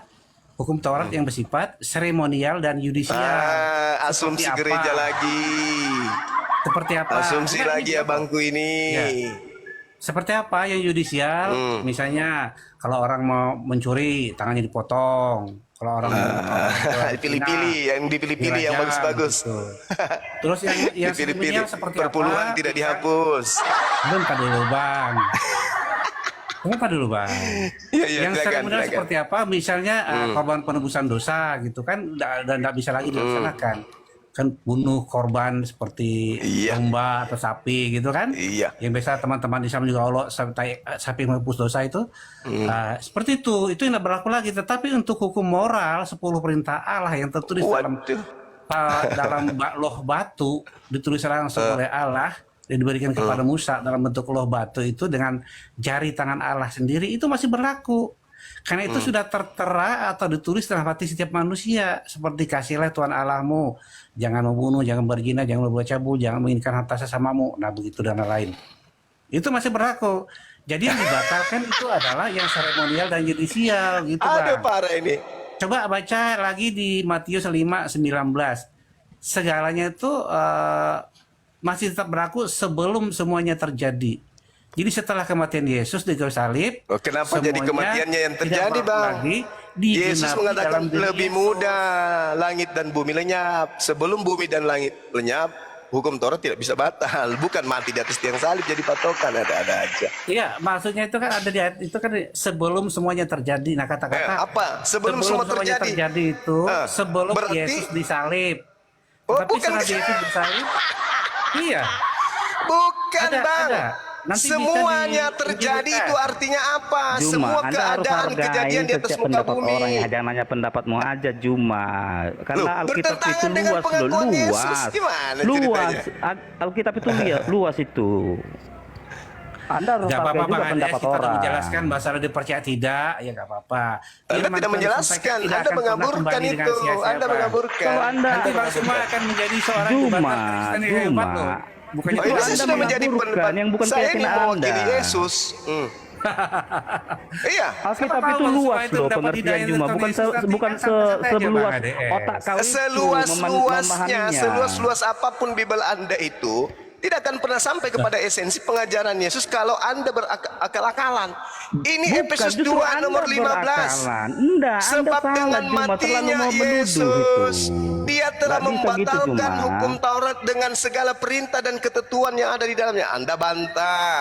[SPEAKER 2] hukum Taurat yang bersifat seremonial dan yudisial.
[SPEAKER 1] Asumsi
[SPEAKER 2] Seperti apa?
[SPEAKER 1] gereja lagi.
[SPEAKER 2] Seperti apa?
[SPEAKER 1] Asumsi
[SPEAKER 2] Enggak,
[SPEAKER 1] lagi
[SPEAKER 2] ini
[SPEAKER 1] ya
[SPEAKER 2] apa?
[SPEAKER 1] bangku ini.
[SPEAKER 2] Ya. Seperti apa yang yudisial? Misalnya kalau orang mau mencuri tangannya dipotong. Kalau orang
[SPEAKER 1] Dipilih-pilih, yang dipilih-pilih yang bagus-bagus.
[SPEAKER 2] Gitu. Terus yang
[SPEAKER 1] Dipilih-pilih.
[SPEAKER 2] seremonial seperti
[SPEAKER 1] Perpuluhan
[SPEAKER 2] apa?
[SPEAKER 1] tidak dihapus.
[SPEAKER 2] Bentar dulu bang. Bentar dulu bang.
[SPEAKER 1] Iya,
[SPEAKER 2] Yang
[SPEAKER 1] silakan,
[SPEAKER 2] seremonial
[SPEAKER 1] silakan.
[SPEAKER 2] seperti apa? Misalnya korban penebusan dosa gitu kan, dan tidak bisa lagi dilaksanakan. Kan bunuh korban seperti
[SPEAKER 1] Iya.
[SPEAKER 2] domba atau sapi gitu kan?
[SPEAKER 1] Iya.
[SPEAKER 2] Yang biasa teman-teman Islam juga Allah sapi menghapus dosa itu. Seperti itu yang tidak berlaku lagi. Tetapi untuk hukum moral 10 perintah Allah yang tertulis
[SPEAKER 1] Waduh.
[SPEAKER 2] dalam loh batu, ditulis langsung oleh Allah dan diberikan kepada Musa dalam bentuk loh batu itu dengan jari tangan Allah sendiri, itu masih berlaku. Karena itu sudah tertera atau ditulis dalam hati setiap manusia, seperti kasihlah Tuhan Allahmu, jangan membunuh, jangan berzina, jangan berbuat cabul, jangan menginginkan harta sesamamu, nah begitu dan lain. Itu masih berlaku. Jadi yang dibatalkan itu adalah yang seremonial dan yudisial gitu
[SPEAKER 1] Aduh
[SPEAKER 2] Bang.
[SPEAKER 1] parah ini.
[SPEAKER 2] Coba baca lagi di Matius 5:19. Segalanya itu masih tetap berlaku sebelum semuanya terjadi. Jadi setelah kematian Yesus di kayu salib,
[SPEAKER 1] Oh, kenapa jadi
[SPEAKER 2] semuanya
[SPEAKER 1] kematiannya yang
[SPEAKER 2] tidak
[SPEAKER 1] terjadi,
[SPEAKER 2] berlaku
[SPEAKER 1] Bang?
[SPEAKER 2] lagi,
[SPEAKER 1] Yesus
[SPEAKER 2] digenapi
[SPEAKER 1] mengatakan
[SPEAKER 2] dalam diri
[SPEAKER 1] lebih
[SPEAKER 2] Yesus.
[SPEAKER 1] mudah langit dan bumi lenyap. Sebelum bumi dan langit lenyap, hukum Taurat tidak bisa batal. Bukan mati di atas tiang salib jadi patokan, ada-ada aja.
[SPEAKER 2] Iya, maksudnya itu kan ada di ayat itu kan sebelum semuanya terjadi. Nah kata-kata
[SPEAKER 1] Apa? Sebelum semua
[SPEAKER 2] semuanya
[SPEAKER 1] terjadi.
[SPEAKER 2] terjadi itu sebelum
[SPEAKER 1] berarti-
[SPEAKER 2] Yesus disalib.
[SPEAKER 1] Oh,
[SPEAKER 2] Tapi
[SPEAKER 1] bukan.
[SPEAKER 2] setelah Yesus disalib, iya.
[SPEAKER 1] Bukan,
[SPEAKER 2] Ada,
[SPEAKER 1] Bang.
[SPEAKER 2] ada. Nanti bisa
[SPEAKER 1] Semuanya
[SPEAKER 2] di-
[SPEAKER 1] terjadi
[SPEAKER 2] dibuka.
[SPEAKER 1] itu artinya apa?
[SPEAKER 4] Juma,
[SPEAKER 1] Semua
[SPEAKER 4] Anda harus
[SPEAKER 1] keadaan
[SPEAKER 4] hargai
[SPEAKER 1] kejadian di atas
[SPEAKER 4] setiap
[SPEAKER 1] muka
[SPEAKER 4] pendapat
[SPEAKER 1] bumi.
[SPEAKER 4] orang yang namanya pendapatmu aja Juma. Karena
[SPEAKER 1] Loh,
[SPEAKER 4] Alkitab itu
[SPEAKER 1] bertentangan dengan
[SPEAKER 4] luas loh,
[SPEAKER 1] pengakuan Yesus.
[SPEAKER 4] luas.
[SPEAKER 1] Gimana
[SPEAKER 4] Luas.
[SPEAKER 1] ceritanya?
[SPEAKER 4] Alkitab itu luas itu. Anda harus
[SPEAKER 2] Gak
[SPEAKER 4] hargai
[SPEAKER 2] apa-apa
[SPEAKER 4] juga
[SPEAKER 2] Bang Ades,
[SPEAKER 4] pendapat
[SPEAKER 2] kita udah
[SPEAKER 4] orang.
[SPEAKER 2] menjelaskan masalah dipercaya tidak, ya gak apa-apa.
[SPEAKER 1] Anda
[SPEAKER 2] Firman
[SPEAKER 1] tidak
[SPEAKER 2] Tuhan
[SPEAKER 1] menjelaskan,
[SPEAKER 2] disampaikan tidak
[SPEAKER 1] Anda
[SPEAKER 2] akan pernah
[SPEAKER 1] mengaburkan
[SPEAKER 2] kembali dengan
[SPEAKER 1] itu.
[SPEAKER 2] sia-sia,
[SPEAKER 1] Anda
[SPEAKER 2] Bang.
[SPEAKER 1] mengaburkan.
[SPEAKER 4] Kalau Anda
[SPEAKER 2] Nanti Bang semua akan menjadi seorang
[SPEAKER 4] Juma,
[SPEAKER 2] jembatan Kristen yang hebat loh. Bukannya
[SPEAKER 1] Oh, ini
[SPEAKER 4] Anda
[SPEAKER 1] saya sudah menjadi
[SPEAKER 4] mengaburkan
[SPEAKER 1] pendapat.
[SPEAKER 4] yang bukan
[SPEAKER 1] Saya ini
[SPEAKER 4] keyakinan
[SPEAKER 1] mewakili
[SPEAKER 4] Anda.
[SPEAKER 1] Yesus. Iya.
[SPEAKER 4] Alkitab
[SPEAKER 2] Siapa
[SPEAKER 4] itu
[SPEAKER 2] tahu
[SPEAKER 4] luas
[SPEAKER 2] Bang, itu
[SPEAKER 4] loh
[SPEAKER 2] dapat
[SPEAKER 4] pengertian
[SPEAKER 2] hidayah
[SPEAKER 4] Juma,
[SPEAKER 2] dari
[SPEAKER 4] bukan
[SPEAKER 2] Yesus, nanti
[SPEAKER 4] bukan
[SPEAKER 2] kan santai-santai aja,
[SPEAKER 4] seluas
[SPEAKER 2] Bang Ades.
[SPEAKER 4] otak kau itu
[SPEAKER 1] Seluas-luasnya,
[SPEAKER 4] memahaminya.
[SPEAKER 1] seluas-luas apapun Bible Anda itu tidak akan pernah sampai kepada esensi pengajaran Yesus kalau Anda berakal-akalan. Ini
[SPEAKER 4] Bukan,
[SPEAKER 1] Efesus 2
[SPEAKER 4] justru Anda
[SPEAKER 1] nomor 15.
[SPEAKER 4] berakalan. Enggak,
[SPEAKER 1] Sebab
[SPEAKER 4] Anda
[SPEAKER 1] dengan
[SPEAKER 4] salah, Juma, terlalu
[SPEAKER 1] matinya
[SPEAKER 4] mau menuduh
[SPEAKER 1] Yesus,
[SPEAKER 4] itu.
[SPEAKER 1] Dia telah
[SPEAKER 4] Nggak bisa gitu,
[SPEAKER 1] membatalkan
[SPEAKER 4] Juma.
[SPEAKER 1] hukum Taurat dengan segala perintah dan ketentuan yang ada di dalamnya. Anda bantah.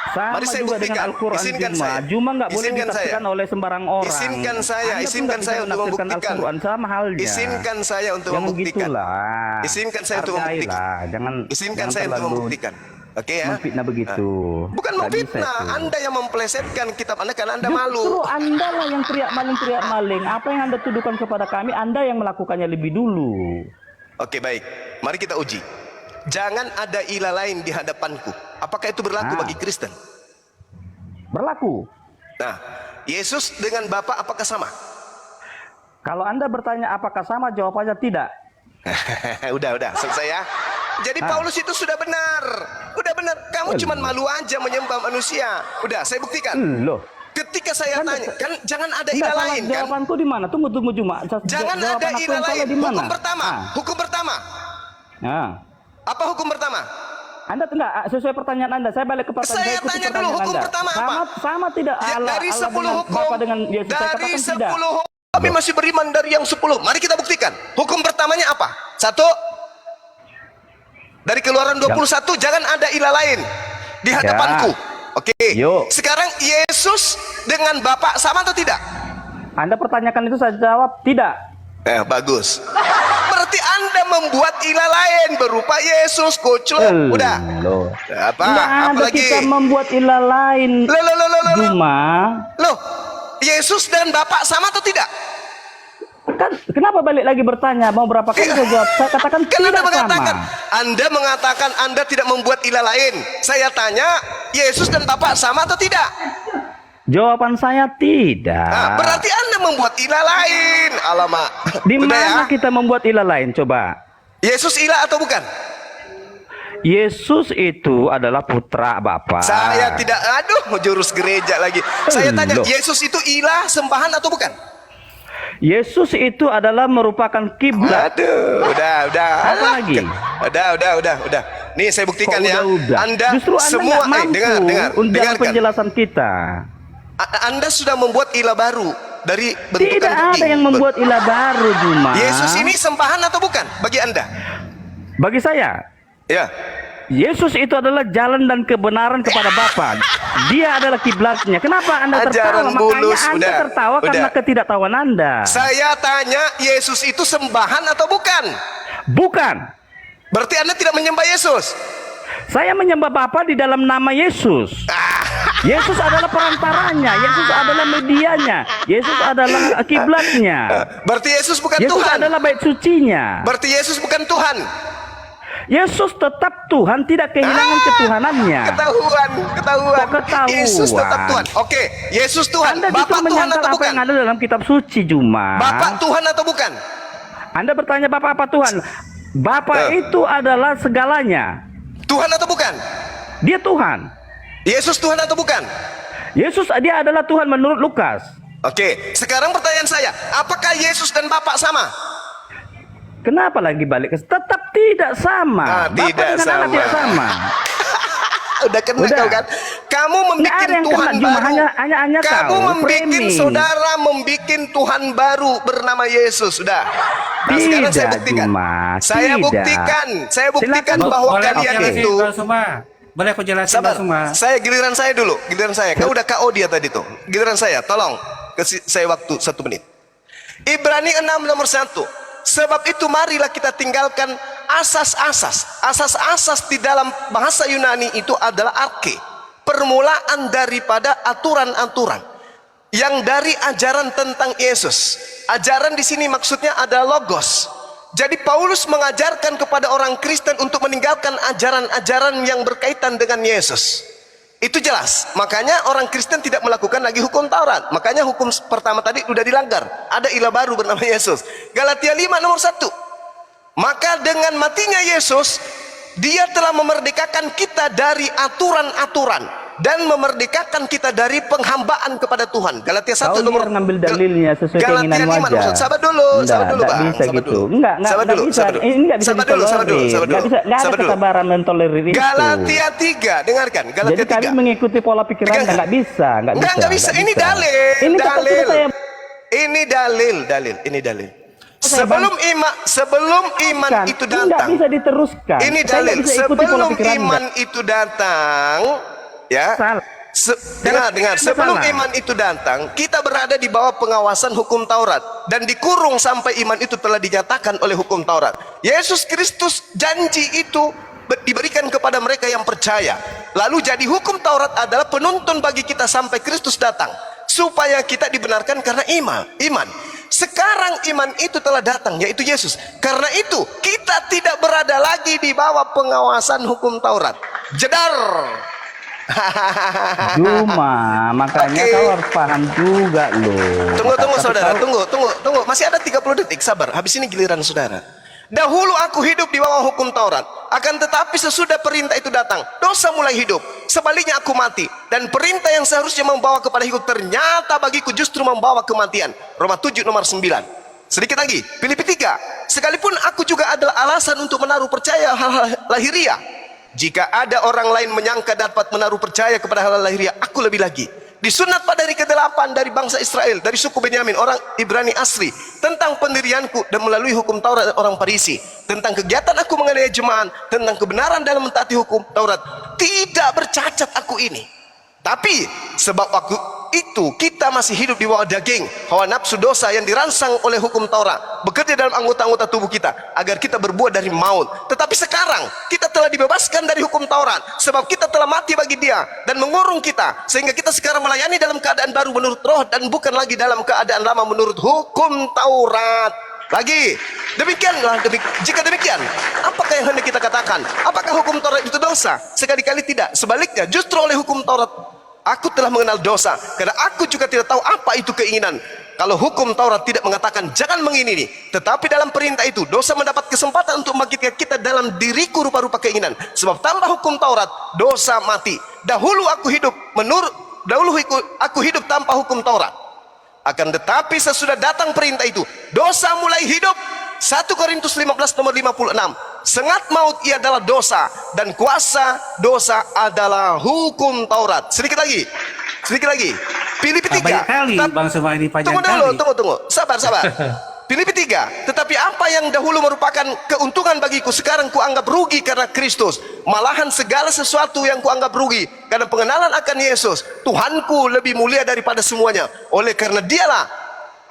[SPEAKER 4] Sama
[SPEAKER 1] Mari saya
[SPEAKER 4] juga dengan
[SPEAKER 1] buktikan.
[SPEAKER 4] Al-Quran
[SPEAKER 1] Izinkan
[SPEAKER 4] Juma.
[SPEAKER 1] saya.
[SPEAKER 4] Juma nggak boleh
[SPEAKER 1] Izinkan
[SPEAKER 4] ditafsirkan
[SPEAKER 1] saya.
[SPEAKER 4] oleh sembarang orang.
[SPEAKER 1] Izinkan saya,
[SPEAKER 4] Anda pun
[SPEAKER 1] izinkan
[SPEAKER 4] nggak bisa
[SPEAKER 1] saya untuk
[SPEAKER 4] menafsirkan
[SPEAKER 1] membuktikan.
[SPEAKER 4] Al-Quran sama halnya.
[SPEAKER 1] Izinkan saya untuk
[SPEAKER 4] Jangan
[SPEAKER 1] membuktikan.
[SPEAKER 4] gitulah.
[SPEAKER 1] Izinkan saya untuk membuktikan.
[SPEAKER 4] Hargailah. Jangan
[SPEAKER 1] Izinkan
[SPEAKER 4] jangan
[SPEAKER 1] saya untuk
[SPEAKER 4] terlalu-
[SPEAKER 1] membuktikan. Oke ya.
[SPEAKER 4] Memfitnah begitu.
[SPEAKER 1] Bukan
[SPEAKER 4] Nggak bisa
[SPEAKER 1] memfitnah,
[SPEAKER 4] itu.
[SPEAKER 1] Anda yang memplesetkan kitab Anda karena Anda
[SPEAKER 4] Justru
[SPEAKER 1] malu.
[SPEAKER 4] Anda lah yang teriak maling. Apa yang Anda tuduhkan kepada kami, Anda yang melakukannya lebih dulu.
[SPEAKER 1] Oke, baik. Mari kita uji. Jangan ada ilah lain di hadapanku. Apakah itu berlaku
[SPEAKER 4] Nah.
[SPEAKER 1] bagi Kristen?
[SPEAKER 4] Berlaku.
[SPEAKER 1] Nah, Yesus dengan Bapa apakah sama?
[SPEAKER 4] Kalau Anda bertanya apakah sama, jawabannya tidak.
[SPEAKER 1] udah, selesai ya. Jadi Paulus itu sudah benar. Udah benar. Kamu cuma malu aja menyembah manusia. Udah, saya buktikan.
[SPEAKER 4] Loh.
[SPEAKER 1] Ketika saya tanya, kan jangan ada
[SPEAKER 4] Enggak,
[SPEAKER 1] ilah
[SPEAKER 4] salah
[SPEAKER 1] lain kan?
[SPEAKER 4] jawabanku di mana? Tunggu cuma.
[SPEAKER 1] Jangan ada
[SPEAKER 4] Jawaban aku
[SPEAKER 1] ilah
[SPEAKER 4] yang salah
[SPEAKER 1] lain.
[SPEAKER 4] di mana?
[SPEAKER 1] Hukum pertama. Hukum pertama.
[SPEAKER 4] Nah.
[SPEAKER 1] Apa hukum pertama?
[SPEAKER 4] Anda enggak sesuai pertanyaan Anda. Saya balik ke pertanyaan.
[SPEAKER 1] Saya
[SPEAKER 4] ikuti
[SPEAKER 1] tanya dulu,
[SPEAKER 4] pertanyaan
[SPEAKER 1] hukum
[SPEAKER 4] Anda.
[SPEAKER 1] pertama apa?
[SPEAKER 4] Sama tidak
[SPEAKER 1] Ya,
[SPEAKER 4] Allah,
[SPEAKER 1] dari
[SPEAKER 4] Allah
[SPEAKER 1] 10
[SPEAKER 4] dengan
[SPEAKER 1] hukum.
[SPEAKER 4] Bapa dengan Yesus. Saya
[SPEAKER 1] Dari
[SPEAKER 4] katakan
[SPEAKER 1] 10
[SPEAKER 4] tidak.
[SPEAKER 1] hukum. Kami masih beriman dari yang 10. Mari kita buktikan. Hukum pertamanya apa? 1. Dari Keluaran 21, jangan ada ilah lain di hadapanku. Oke.
[SPEAKER 4] Yuk.
[SPEAKER 1] Sekarang Yesus dengan Bapa sama atau tidak?
[SPEAKER 4] Anda pertanyakan itu, saya jawab tidak.
[SPEAKER 1] Bagus. Berarti Anda membuat ilah lain berupa Yesus, kucluk. Udah.
[SPEAKER 4] Loh.
[SPEAKER 1] Apa?
[SPEAKER 4] Enggak
[SPEAKER 1] Apa
[SPEAKER 4] ada
[SPEAKER 1] lagi?
[SPEAKER 4] kita membuat ilah lain.
[SPEAKER 1] Loh.
[SPEAKER 4] Cuma
[SPEAKER 1] Loh, Yesus dan Bapa sama atau tidak?
[SPEAKER 4] kan kenapa balik lagi bertanya mau berapa kali saya jawab? Saya katakan
[SPEAKER 1] Kan Anda
[SPEAKER 4] tidak
[SPEAKER 1] mengatakan,
[SPEAKER 4] sama.
[SPEAKER 1] Anda mengatakan Anda tidak membuat ilah lain. Saya tanya, Yesus dan Bapa sama atau tidak?
[SPEAKER 4] Jawaban saya tidak.
[SPEAKER 1] Nah, berarti Anda membuat ilah lain. Alamak.
[SPEAKER 4] Di
[SPEAKER 1] Udah
[SPEAKER 4] mana
[SPEAKER 1] ya?
[SPEAKER 4] kita membuat ilah lain? Coba.
[SPEAKER 1] Yesus ilah atau bukan?
[SPEAKER 4] Yesus itu adalah putra Bapa.
[SPEAKER 1] Saya tidak, jurus gereja lagi. Saya tanya,
[SPEAKER 4] Loh.
[SPEAKER 1] Yesus itu ilah sembahan atau bukan?
[SPEAKER 4] Yesus itu adalah merupakan kiblat.
[SPEAKER 1] Udah.
[SPEAKER 4] Apa lagi?
[SPEAKER 1] Udah. Nih saya buktikan ya.
[SPEAKER 4] Udah.
[SPEAKER 1] Anda
[SPEAKER 4] Justru Anda
[SPEAKER 1] semua
[SPEAKER 4] nggak mampu untuk
[SPEAKER 1] dengarkan.
[SPEAKER 4] penjelasan kita.
[SPEAKER 1] Anda sudah membuat ilah baru dari bentukan
[SPEAKER 4] Tidak ada
[SPEAKER 1] daging.
[SPEAKER 4] yang membuat ilah baru, Juma.
[SPEAKER 1] Yesus ini sembahan atau bukan bagi Anda?
[SPEAKER 4] Bagi saya,
[SPEAKER 1] Ya.
[SPEAKER 4] Yesus itu adalah jalan dan kebenaran kepada Bapa. Dia adalah kiblatnya. Kenapa Anda tertawa?
[SPEAKER 1] Ajaran bulus,
[SPEAKER 4] Makanya Anda
[SPEAKER 1] udah.
[SPEAKER 4] tertawa karena ketidaktahuan Anda.
[SPEAKER 1] Saya tanya, Yesus itu sembahan atau bukan?
[SPEAKER 4] Bukan.
[SPEAKER 1] Berarti Anda tidak menyembah Yesus.
[SPEAKER 4] Saya menyembah Bapa di dalam nama Yesus. Yesus adalah perantaranya. Yesus adalah medianya. Yesus adalah kiblatnya.
[SPEAKER 1] Berarti Yesus bukan
[SPEAKER 4] Yesus
[SPEAKER 1] Tuhan.
[SPEAKER 4] adalah bait sucinya.
[SPEAKER 1] Berarti Yesus bukan Tuhan.
[SPEAKER 4] Yesus tetap Tuhan, tidak kehilangan ketuhanannya.
[SPEAKER 1] Ketahuan.
[SPEAKER 4] Kok ketahuan?
[SPEAKER 1] Yesus tetap Tuhan. Oke, Yesus Tuhan.
[SPEAKER 4] Anda justru
[SPEAKER 1] Bapak Tuhan
[SPEAKER 4] menyangkal
[SPEAKER 1] atau
[SPEAKER 4] apa
[SPEAKER 1] bukan?
[SPEAKER 4] yang ada dalam kitab suci, Juma.
[SPEAKER 1] Bapak Tuhan atau bukan?
[SPEAKER 4] Anda bertanya Bapak apa Tuhan? Bapak itu adalah segalanya.
[SPEAKER 1] Tuhan atau bukan?
[SPEAKER 4] Dia Tuhan.
[SPEAKER 1] Yesus Tuhan atau bukan?
[SPEAKER 4] Yesus dia adalah Tuhan menurut Lukas.
[SPEAKER 1] Oke, sekarang pertanyaan saya, apakah Yesus dan Bapak sama?
[SPEAKER 4] Kenapa lagi balik ke tetap tidak sama. Bapak
[SPEAKER 1] tidak
[SPEAKER 4] dengan anak
[SPEAKER 1] sama.
[SPEAKER 4] tidak sama.
[SPEAKER 1] Udah kena
[SPEAKER 4] Udah.
[SPEAKER 1] kau kan? Kamu
[SPEAKER 4] Nggak
[SPEAKER 1] membikin
[SPEAKER 4] ada yang
[SPEAKER 1] Tuhan
[SPEAKER 4] kena, Juma.
[SPEAKER 1] baru.
[SPEAKER 4] Hanya
[SPEAKER 1] Kamu
[SPEAKER 4] kau
[SPEAKER 1] membikin
[SPEAKER 4] framing.
[SPEAKER 1] saudara membikin Tuhan baru bernama Yesus. Sudah. Nah, sekarang saya
[SPEAKER 4] Tidak,
[SPEAKER 1] buktikan.
[SPEAKER 4] Juma.
[SPEAKER 1] Saya
[SPEAKER 4] Tidak.
[SPEAKER 1] buktikan
[SPEAKER 4] Silakan.
[SPEAKER 1] bahwa
[SPEAKER 2] Boleh aku
[SPEAKER 1] kalian
[SPEAKER 2] jelasin
[SPEAKER 1] itu
[SPEAKER 2] Bang Suma? Boleh aku jelasin
[SPEAKER 1] sabar.
[SPEAKER 2] Bang Suma?
[SPEAKER 1] Saya giliran saya dulu, giliran saya. Kau udah KO dia tadi tuh. Giliran saya, tolong kasih saya waktu 1 menit. Ibrani 6 nomor 1. Sebab itu marilah kita tinggalkan asas-asas. Asas-asas di dalam bahasa Yunani itu adalah arke. Permulaan daripada aturan-aturan. Yang dari ajaran tentang Yesus. Ajaran di sini maksudnya ada logos. Jadi Paulus mengajarkan kepada orang Kristen untuk meninggalkan ajaran-ajaran yang berkaitan dengan Yesus. Itu jelas. Makanya orang Kristen tidak melakukan lagi hukum Taurat. Makanya hukum pertama tadi sudah dilanggar. Ada ilah baru bernama Yesus. Galatia 5 nomor 1. Maka dengan matinya Yesus, dia telah memerdekakan kita dari aturan-aturan dan memerdekakan kita dari penghambaan kepada Tuhan. Galatia 1
[SPEAKER 4] Kau
[SPEAKER 1] nomor
[SPEAKER 4] biar ngambil dalilnya sesuai
[SPEAKER 1] Galatia
[SPEAKER 4] keinginan
[SPEAKER 1] 5 nomor
[SPEAKER 4] wajah.
[SPEAKER 1] 1. Sabar dulu,
[SPEAKER 4] Nggak
[SPEAKER 1] Bang.
[SPEAKER 4] bisa
[SPEAKER 1] Sabar
[SPEAKER 4] gitu.
[SPEAKER 1] dulu.
[SPEAKER 4] Nggak
[SPEAKER 1] Sabar dulu,
[SPEAKER 4] bisa.
[SPEAKER 1] sabar dulu.
[SPEAKER 4] Ini nggak bisa
[SPEAKER 1] Sabar dulu, sabar dulu,
[SPEAKER 4] ditolerir.
[SPEAKER 1] sabar
[SPEAKER 4] Nggak
[SPEAKER 1] dulu.
[SPEAKER 4] bisa, nggak ada
[SPEAKER 1] Sabar dulu.
[SPEAKER 4] kesabaran mentolerir itu.
[SPEAKER 1] Galatia 3, dengarkan. Galatia
[SPEAKER 4] Jadi kami
[SPEAKER 1] 3.
[SPEAKER 4] mengikuti pola pikiran
[SPEAKER 1] Dengarkan.
[SPEAKER 4] nggak bisa,
[SPEAKER 1] Nggak bisa. Ini dalil.
[SPEAKER 4] Ini tetap
[SPEAKER 1] Dalil.
[SPEAKER 4] saya.
[SPEAKER 1] Ini dalil.
[SPEAKER 4] Saya
[SPEAKER 1] Sebelum iman
[SPEAKER 4] Kan,
[SPEAKER 1] itu
[SPEAKER 4] ini nggak
[SPEAKER 1] datang.
[SPEAKER 4] bisa diteruskan.
[SPEAKER 1] Ini
[SPEAKER 4] Saya nggak
[SPEAKER 1] dalil.
[SPEAKER 4] bisa ikuti pola
[SPEAKER 1] Sebelum
[SPEAKER 4] pikiran
[SPEAKER 1] iman
[SPEAKER 4] Anda.
[SPEAKER 1] itu datang, ya.
[SPEAKER 4] Salah.
[SPEAKER 1] Dengar. Sebelum
[SPEAKER 4] salah.
[SPEAKER 1] iman itu datang, kita berada di bawah pengawasan hukum Taurat dan dikurung sampai iman itu telah dinyatakan oleh hukum Taurat. Yesus Kristus janji itu diberikan kepada mereka yang percaya. Lalu jadi hukum Taurat adalah penuntun bagi kita sampai Kristus datang, supaya kita dibenarkan karena iman. Sekarang iman itu telah datang, yaitu Yesus. Karena itu kita tidak berada lagi di bawah pengawasan hukum Taurat. Jedar.
[SPEAKER 4] Cuma makanya
[SPEAKER 1] Oke.
[SPEAKER 4] kau harus paham juga loh.
[SPEAKER 1] Tunggu
[SPEAKER 4] Tapi
[SPEAKER 1] saudara,
[SPEAKER 4] kau-
[SPEAKER 1] tunggu. Masih ada 30 detik, sabar. Habis ini giliran saudara. Dahulu aku hidup di bawah hukum Taurat, akan tetapi sesudah perintah itu datang, dosa mulai hidup. Sebaliknya aku mati, dan perintah yang seharusnya membawa kepada hidup ternyata bagiku justru membawa kematian. Roma 7 nomor 9. Sedikit lagi, Filipi 3. Sekalipun aku juga adalah alasan untuk menaruh percaya hal-hal lahiriah. Jika ada orang lain menyangka dapat menaruh percaya kepada hal lahiriah, aku lebih lagi. Disunat pada hari ke-8 dari bangsa Israel, dari suku Benyamin, orang Ibrani asli, tentang pendirianku dan melalui hukum Taurat dan orang Farisi, tentang kegiatan aku mengenai jemaat, tentang kebenaran dalam mentaati hukum Taurat. Tidak bercacat aku ini. Tapi sebab waktu itu kita masih hidup di bawah daging, hawa nafsu dosa yang dirangsang oleh hukum Taurat bekerja dalam anggota-anggota tubuh kita agar kita berbuat dari maut. Tetapi sekarang kita telah dibebaskan dari hukum Taurat, sebab kita telah mati bagi Dia dan mengurung kita, sehingga kita sekarang melayani dalam keadaan baru menurut roh dan bukan lagi dalam keadaan lama menurut hukum Taurat. Lagi demikianlah, jika demikian, apakah yang hendak kita katakan? Apakah hukum Taurat itu dosa? Sekali-kali tidak. Sebaliknya, justru oleh hukum Taurat aku telah mengenal dosa, karena aku juga tidak tahu apa itu keinginan. Kalau hukum Taurat tidak mengatakan jangan mengingini, tetapi dalam perintah itu dosa mendapat kesempatan untuk membangkitkan kita dalam diriku rupa-rupa keinginan. Sebab tanpa hukum Taurat dosa mati. Dahulu aku hidup tanpa hukum Taurat. Akan tetapi sesudah datang perintah itu, dosa mulai hidup. 1 Korintus 15 nomor 56. Sengat maut ia adalah dosa, dan kuasa dosa adalah hukum Taurat. Sedikit lagi. Filipi 3.
[SPEAKER 2] Banyak kali Bang Suma ini panjang
[SPEAKER 1] Tunggu
[SPEAKER 2] kali.
[SPEAKER 1] dulu, tunggu. Sabar. Filipi 3. Tetapi apa yang dahulu merupakan keuntungan bagiku, sekarang kuanggap rugi karena Kristus. Malahan segala sesuatu yang kuanggap rugi karena pengenalan akan Yesus, Tuhanku, lebih mulia daripada semuanya. Oleh karena Dialah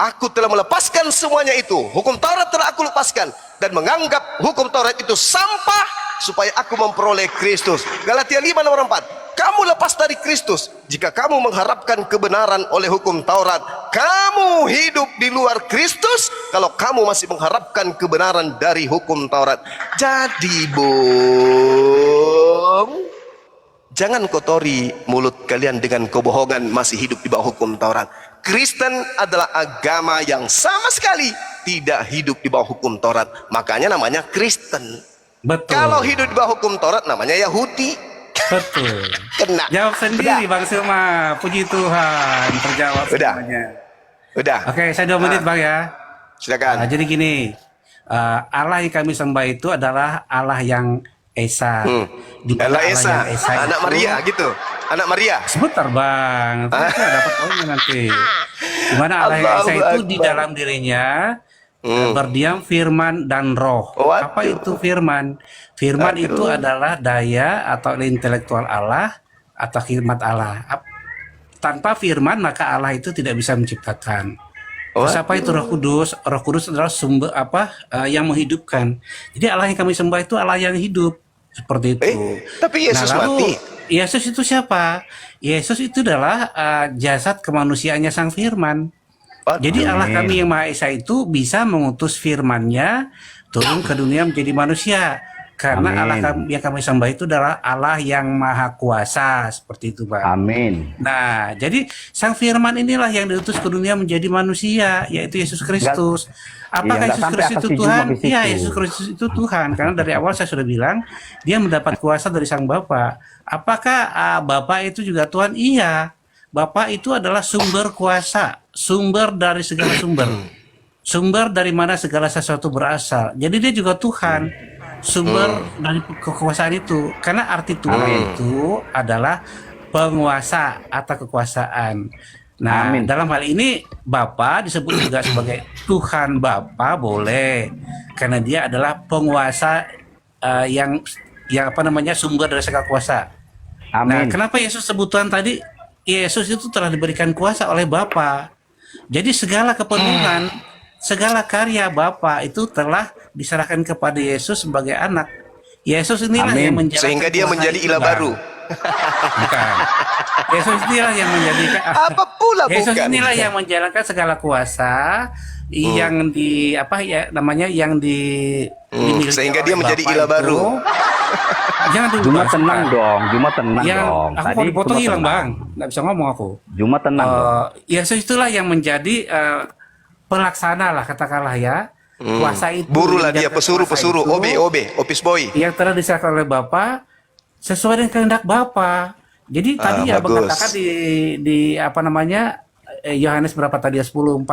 [SPEAKER 1] aku telah melepaskan semuanya itu. Hukum Taurat telah aku lepaskan dan menganggap hukum Taurat itu sampah supaya aku memperoleh Kristus. Galatia 5 nomor 4. Kamu lepas dari Kristus jika kamu mengharapkan kebenaran oleh hukum Taurat. Kamu hidup di luar Kristus kalau kamu masih mengharapkan kebenaran dari hukum Taurat. Jadi jangan kotori mulut kalian dengan kebohongan masih hidup di bawah hukum Taurat. Kristen adalah agama yang sama sekali tidak hidup di bawah hukum Taurat. Makanya namanya Kristen.
[SPEAKER 2] Betul.
[SPEAKER 1] Kalau hidup di bawah hukum Taurat namanya Yahudi.
[SPEAKER 2] Betul.
[SPEAKER 1] Kena.
[SPEAKER 2] Jawab sendiri Bang Suma. Puji Tuhan, terjawab
[SPEAKER 1] Udah.
[SPEAKER 2] semuanya.
[SPEAKER 1] Udah.
[SPEAKER 2] Oke, saya 2 menit Bang ya.
[SPEAKER 1] Silakan.
[SPEAKER 2] Jadi gini, Allah yang kami sembah itu adalah Allah yang Esa. Di mana
[SPEAKER 1] Allah
[SPEAKER 2] Allah
[SPEAKER 1] Esa,
[SPEAKER 2] yang Esa
[SPEAKER 1] anak
[SPEAKER 2] itu-
[SPEAKER 1] Maria gitu. Anak Maria.
[SPEAKER 2] Sebentar Bang, nanti dapat tahunya nanti. Di mana Allah yang Esa
[SPEAKER 1] Allahu
[SPEAKER 2] itu di
[SPEAKER 1] Akbar.
[SPEAKER 2] dalam dirinya berdiam firman dan roh.
[SPEAKER 1] Waduh.
[SPEAKER 2] Apa itu firman? Firman itu adalah daya atau intelektual Allah atau hikmat Allah. Tanpa firman maka Allah itu tidak bisa menciptakan. Terus apa itu Roh Kudus? Roh Kudus adalah sumber yang menghidupkan. Jadi Allah yang kami sembah itu Allah yang hidup. Seperti itu.
[SPEAKER 1] Tapi Yesus
[SPEAKER 2] Nah, lalu,
[SPEAKER 1] mati.
[SPEAKER 2] Yesus itu siapa? Yesus itu adalah jasad kemanusiaannya Sang Firman.
[SPEAKER 1] Waduh.
[SPEAKER 2] Jadi Allah kami yang Maha Esa itu bisa mengutus firman-Nya turun ke dunia menjadi manusia. Karena
[SPEAKER 4] Amin.
[SPEAKER 2] Allah yang kami sembah itu adalah Allah yang Maha Kuasa. Seperti itu Bang.
[SPEAKER 4] Amin.
[SPEAKER 2] Nah, jadi Sang Firman inilah yang diutus ke dunia menjadi manusia, yaitu Yesus Kristus. Apakah
[SPEAKER 4] nggak
[SPEAKER 2] Yesus
[SPEAKER 4] sampai
[SPEAKER 2] Kristus
[SPEAKER 4] atas
[SPEAKER 2] itu
[SPEAKER 4] izin
[SPEAKER 2] Tuhan?
[SPEAKER 4] habis
[SPEAKER 2] Iya,
[SPEAKER 4] itu.
[SPEAKER 2] Yesus Kristus itu Tuhan. Karena dari awal saya sudah bilang, dia mendapat kuasa dari Sang Bapa. Apakah Bapa itu juga Tuhan? Iya. Bapa itu adalah sumber kuasa, sumber dari segala sumber. Sumber dari mana segala sesuatu berasal. Jadi dia juga Tuhan, sumber dari kekuasaan itu. Karena arti Tuhan itu adalah penguasa atau kekuasaan. Nah,
[SPEAKER 4] Amin.
[SPEAKER 2] dalam hal ini Bapa disebut juga sebagai Tuhan Bapa boleh, karena dia adalah penguasa yang apa namanya sumber dari segala kuasa. Nah,
[SPEAKER 4] Amin.
[SPEAKER 2] kenapa Yesus sebut Tuhan tadi? Yesus itu telah diberikan kuasa oleh Bapa. Jadi segala kepenuhan, segala karya Bapa itu telah diserahkan kepada Yesus sebagai anak. Yesus inilah
[SPEAKER 4] Amin.
[SPEAKER 2] yang menjalankan
[SPEAKER 1] Sehingga dia
[SPEAKER 2] kuasa
[SPEAKER 1] menjadi
[SPEAKER 2] itu,
[SPEAKER 1] ilah
[SPEAKER 2] Bang.
[SPEAKER 1] baru.
[SPEAKER 2] Bukan. Yesus inilah yang menjadikan
[SPEAKER 1] Apa pula
[SPEAKER 2] Yesus
[SPEAKER 1] bukan?
[SPEAKER 2] inilah yang menjalankan segala kuasa yang di apa ya namanya yang dimiliki
[SPEAKER 1] Sehingga
[SPEAKER 2] oleh
[SPEAKER 1] dia menjadi
[SPEAKER 2] Bapa
[SPEAKER 1] ilah
[SPEAKER 2] itu.
[SPEAKER 1] baru.
[SPEAKER 2] Jangan dulu
[SPEAKER 4] Juma
[SPEAKER 2] Bang,
[SPEAKER 4] tenang
[SPEAKER 2] sebentar.
[SPEAKER 4] dong, Juma tenang
[SPEAKER 2] Yang
[SPEAKER 4] dong.
[SPEAKER 2] aku mau dipotong
[SPEAKER 4] Juma
[SPEAKER 2] hilang
[SPEAKER 4] tenang.
[SPEAKER 2] Bang, nggak bisa ngomong aku.
[SPEAKER 4] Juma tenang dong.
[SPEAKER 2] Yesus itulah yang menjadi pelaksana lah katakanlah ya kuasa itu.
[SPEAKER 1] Burulah
[SPEAKER 2] yang
[SPEAKER 1] dia,
[SPEAKER 2] menjalankan
[SPEAKER 1] pesuruh,
[SPEAKER 2] kuasa itu
[SPEAKER 1] office boy.
[SPEAKER 2] yang telah diserahkan oleh Bapa sesuai dengan kehendak Bapa. Jadi tadi ya
[SPEAKER 1] bagus.
[SPEAKER 2] mengatakan di apa namanya Yohanes berapa tadi ya 10:42